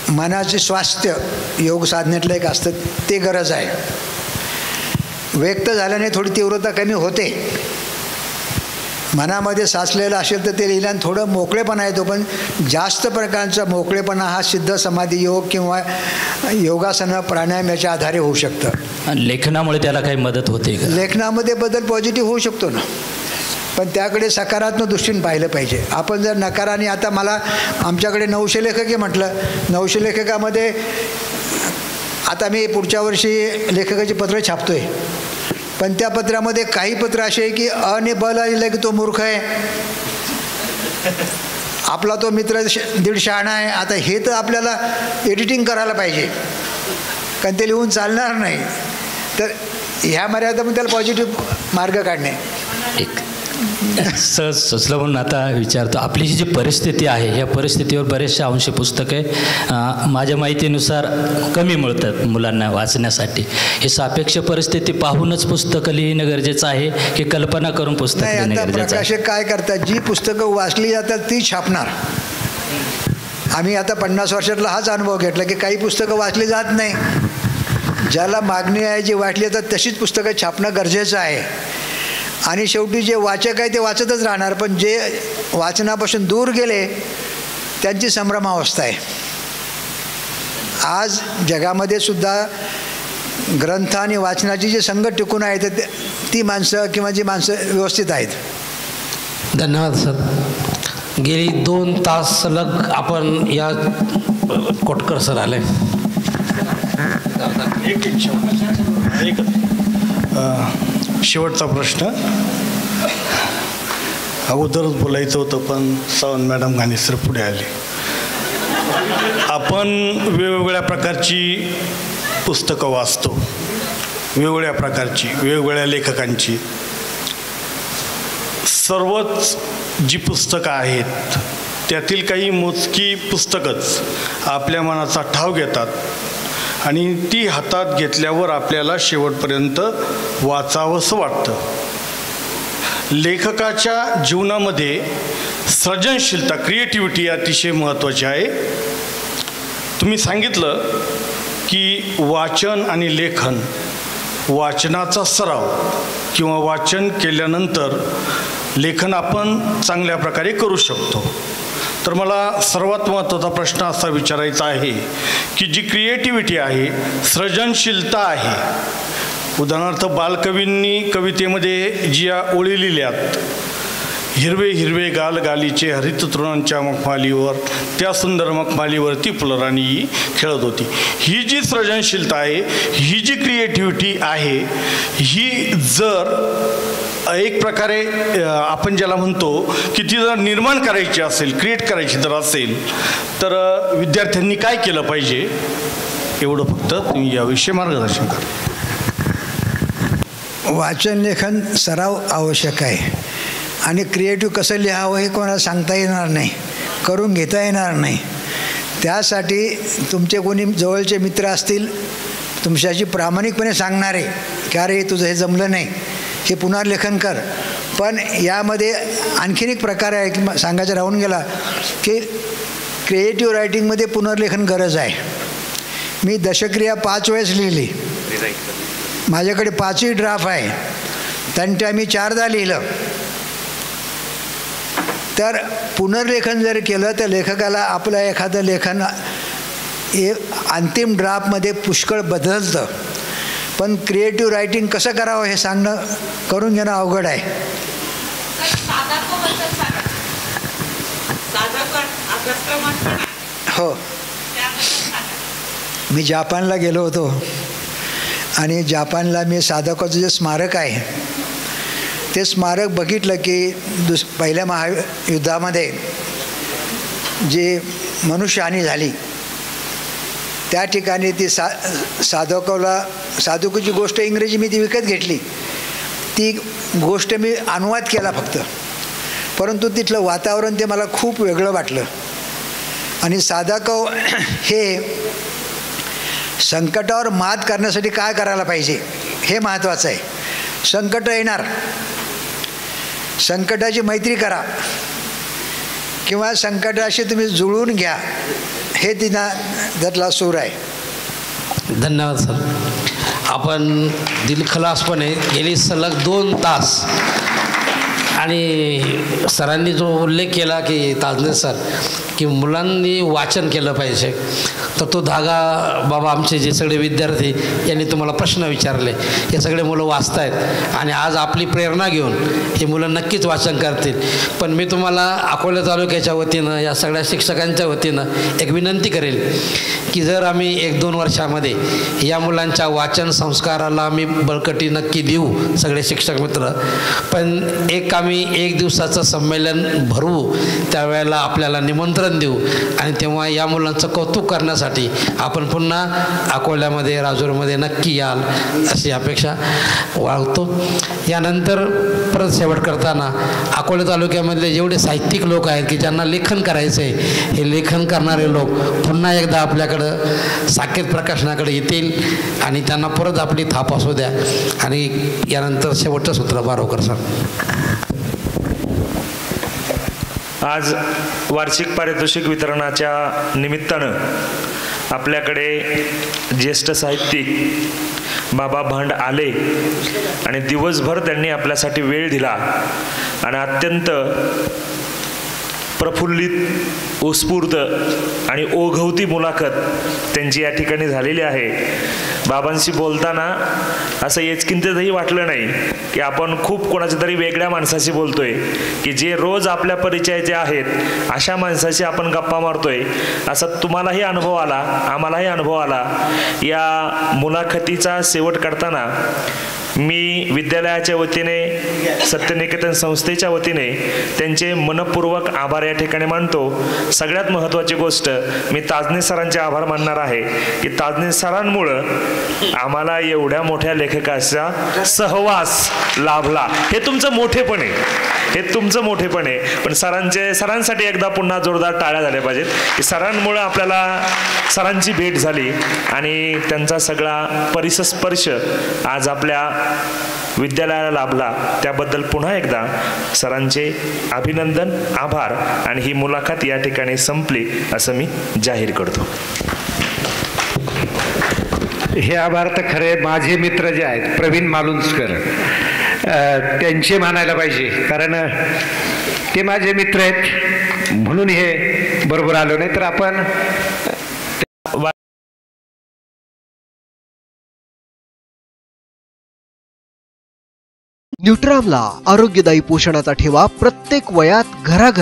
मनाचे स्वास्थ्य योग साधनेतलं एक असतं, ते गरज आहे. व्यक्त झाल्याने थोडी तीव्रता कमी होते. मनामध्ये साचलेलं असेल तर ते लिहिल्यानं थोडं मोकळेपणा येतो. पण जास्त प्रकारचा मोकळेपणा हा सिद्ध समाधी योग किंवा योगासनं प्राणायाम याच्या आधारे होऊ शकतं. लेखनामुळे त्याला काही मदत होते का? लेखनामध्ये बदल पॉझिटिव्ह होऊ शकतो ना, पण त्याकडे सकारात्मक दृष्टीने पाहिलं पाहिजे. आपण जर नकाराने, आता मला आमच्याकडे 900 लेखक आहे म्हटलं, 900 लेखकामध्ये आता मी पुढच्या वर्षी लेखकाची पत्र छापतोय, पण त्या पत्रामध्ये काही पत्र असे आहे की अ ने ब लिहिलं की तो मूर्ख आहे, आपला तो मित्र दीड शहाणा आहे. आता हे तर आपल्याला एडिटिंग करायला पाहिजे, कारण ते लिहून चालणार नाही. तर ह्या मर्यादा त्याला पॉझिटिव्ह मार्ग काढणे. एक सहज सुचलं म्हणून आता विचारतो, आपली जी परिस्थिती आहे या परिस्थितीवर बरेचसे अंश पुस्तके माझ्या माहितीनुसार कमी मिळतात मुलांना वाचण्यासाठी. हे सापेक्ष परिस्थिती पाहूनच पुस्तकं लिहिणं गरजेचं आहे की कल्पना करून पुस्तक लिहिणं गरजेचं आहे? प्रकाशक काय करतात, जी पुस्तकं वाचली जातात ती छापणार. आम्ही आता 50 वर्षातला हाच अनुभव घेतला की काही पुस्तकं वाचली जात नाही. ज्याला मागणी आहे, जी वाटली जातात तशीच पुस्तकं छापणं गरजेचं आहे. आणि शेवटी जे वाचक आहे ते वाचतच राहणार, पण जे वाचनापासून दूर गेले त्यांची संभ्रमावस्था आहे. आज जगामध्ये सुद्धा ग्रंथ आणि वाचनाची जी संगत टिकून आहे तर ती माणसं किंवा जी माणसं व्यवस्थित आहेत. धन्यवाद सर. गेली 2 तास सलग आपण या कोटकर सर आले. शेवटचा प्रश्न अगोदरच बोलायचं होतं, पण सावंत मॅडम गाणे सर पुढे आले. आपण वेगवेगळ्या प्रकारची पुस्तकं वाचतो, वेगवेगळ्या प्रकारची, वेगवेगळ्या लेखकांची. सर्वच जी पुस्तकं आहेत त्यातील काही मोजकी पुस्तकंच आपल्या मनाचा ठाव घेतात आणि ती हातात घेतल्यावर आपल्याला शेवटपर्यंत वाचावंसं वाटतं. लेखकाच्या जीवनामध्ये सर्जनशीलता, क्रिएटिव्हिटी अतिशय महत्त्वाची आहे. तुम्ही सांगितलं की वाचन आणि लेखन, वाचनाचा सराव किंवा वाचन केल्यानंतर लेखन आपण चांगल्या प्रकारे करू शकतो. तर मला सर्वात महत्त्वाचा प्रश्न असा विचारायचा आहे की जी क्रिएटिव्हिटी आहे, सृजनशीलता आहे, उदाहरणार्थ बालकवींनी कवितेमध्ये ज्या ओळी लिहिल्यात, हिरवे हिरवे गाल गालीचे हरित तृणांच्या मखमालीवर, त्या सुंदर मखमालीवरती फुलराणी खेळत होती. ही जी सृजनशीलता आहे, ही जी क्रिएटिव्हिटी आहे, ही जर एक प्रकारे आपण ज्याला म्हणतो की ती जर निर्माण करायची असेल, क्रिएट करायची जर असेल, तर विद्यार्थ्यांनी काय केलं पाहिजे, एवढं फक्त तुम्ही याविषयी मार्गदर्शन करा. वाचन लेखन सराव आवश्यक आहे आणि क्रिएटिव्ह कसं लिहावं हे कोणाला सांगता येणार नाही, करून घेता येणार नाही. त्यासाठी तुमचे कोणी जवळचे मित्र असतील, तुमच्याशी प्रामाणिकपणे सांगणारे की अरे तुझं हे जमलं नाही, हे पुनर्लेखन कर. पण यामध्ये आणखीन एक प्रकार आहे की सांगायचं राहून गेला की क्रिएटिव्ह रायटिंगमध्ये पुनर्लेखन गरज आहे. मी दशक्रिया 5 वेळेस लिहिली. माझ्याकडे 5ही ड्राफ्ट आहे. त्यांच्या मी 4दा लिहिलं. तर पुनर्लेखन जर केलं तर लेखकाला आपलं एखादं लेखन हे अंतिम ड्राफ्टमध्ये पुष्कळ बदलतं. पण क्रिएटिव्ह रायटिंग कसं करावं हे सांगणं करून घेणं अवघड आहे. हो, मी जापानला गेलो होतो आणि जापानला मी साधकाचं जे स्मारक आहे ते स्मारक बघितलं की पहिल्या महायुद्धामध्ये जे मनुष्यहानी झाली त्या ठिकाणी ती साधकाची गोष्ट इंग्रजी मी ती विकत घेतली. ती गोष्ट मी अनुवाद केला फक्त, परंतु तिथलं वातावरण ते मला खूप वेगळं वाटलं. आणि साधकव हे संकटावर मात करण्यासाठी काय करायला पाहिजे हे महत्त्वाचं आहे. संकट येणार, संकटाची मैत्री करा किंवा संकटाशी तुम्ही जुळून घ्या, हे त्यातला सूर आहे. धन्यवाद सर. आपण दिलखलासपणे गेली सलग 2 तास आणि सरांनी जो उल्लेख केला की ताजने सर की मुलांनी वाचन केलं पाहिजे, तर तो धागा बाबा आमचे जे सगळे विद्यार्थी यांनी तुम्हाला प्रश्न विचारले, हे सगळे मुलं वाचत आहेत आणि आज आपली प्रेरणा घेऊन हे मुलं नक्कीच वाचन करतील. पण मी तुम्हाला अकोला तालुक्याच्या वतीनं या सगळ्या शिक्षकांच्या वतीनं एक विनंती करेल की जर आम्ही 1-2 वर्षामध्ये या मुलांच्या वाचन संस्काराला आम्ही बळकटी नक्की देऊ सगळे शिक्षक मित्र, पण आम्ही 1 दिवसाचं संमेलन भरवू, त्यावेळेला आपल्याला निमंत्रण देऊ आणि तेव्हा या मुलांचं कौतुक करण्यासाठी आपण पुन्हा अकोल्यामध्ये राजूरमध्ये नक्की याल अशी अपेक्षा बाळगतो. यानंतर परत शेवट करताना अकोला तालुक्यामधले जेवढे साहित्यिक लोक आहेत की ज्यांना लेखन करायचं आहे, हे लेखन करणारे लोक पुन्हा एकदा आपल्याकडं साकेत प्रकाशनाकडे येतील आणि त्यांना परत आपली थाप असू द्या. आणि यानंतर शेवटचं सूत्र बारोकर सर. आज वार्षिक पारितोषिक वितरणाच्या निमित्तानं आपल्याकडे ज्येष्ठ साहित्यिक बाबा भांड आले आणि दिवसभर त्यांनी आपल्यासाठी वेळ दिला आणि अत्यंत प्रफुल्लित, उत्स्फूर्त आणि ओघवती मुलाखत त्यांची या ठिकाणी झालेली आहे. बाबांशी बोलताना असं एचकिंतही वाटलं नाही की आपण खूप कोणाच्या तरी वेगळ्या माणसाशी बोलतोय, की जे रोज आपल्या परिचयाचे आहेत अशा माणसाशी आपण गप्पा मारतोय, असा तुम्हालाही अनुभव आला, आम्हालाही अनुभव आला. या मुलाखतीचा शेवट करताना मी विद्यालयाच्या वतीने, सत्यनिकेतन संस्थेच्या वतीने त्यांचे मनपूर्वक आभार या ठिकाणी मानतो. सगळ्यात महत्त्वाची गोष्ट मी ताजने सरांचे आभार मानणार आहे की ताजने सरांमुळं आम्हाला एवढ्या मोठ्या लेखकाचा सहवास लाभला. हे तुमचं मोठेपण आहे, हे तुमचं मोठेपण आहे. पण सरांसाठी एकदा पुन्हा जोरदार टाळ्या झाल्या पाहिजेत की सरांमुळं आपल्याला सरांची भेट झाली आणि त्यांचा सगळा परिसस्पर्श आज आपल्या विद्यालयाला लाभला. त्याबद्दल पुन्हा एकदा सरांचे अभिनंदन, आभार. आणि ही मुलाखत या ठिकाणी संपली असं मी जाहीर करतो. हे आभार तर खरे माझे मित्र जे आहेत प्रवीण मालुंजकर त्यांचे मानायला पाहिजे, कारण ते माझे मित्र आहेत म्हणून हे बरोबर आलो. नाही तर आपण न्यूट्रामला आरोग्यदायी पोषणाचा ठेवा प्रत्येक वयात घराघरात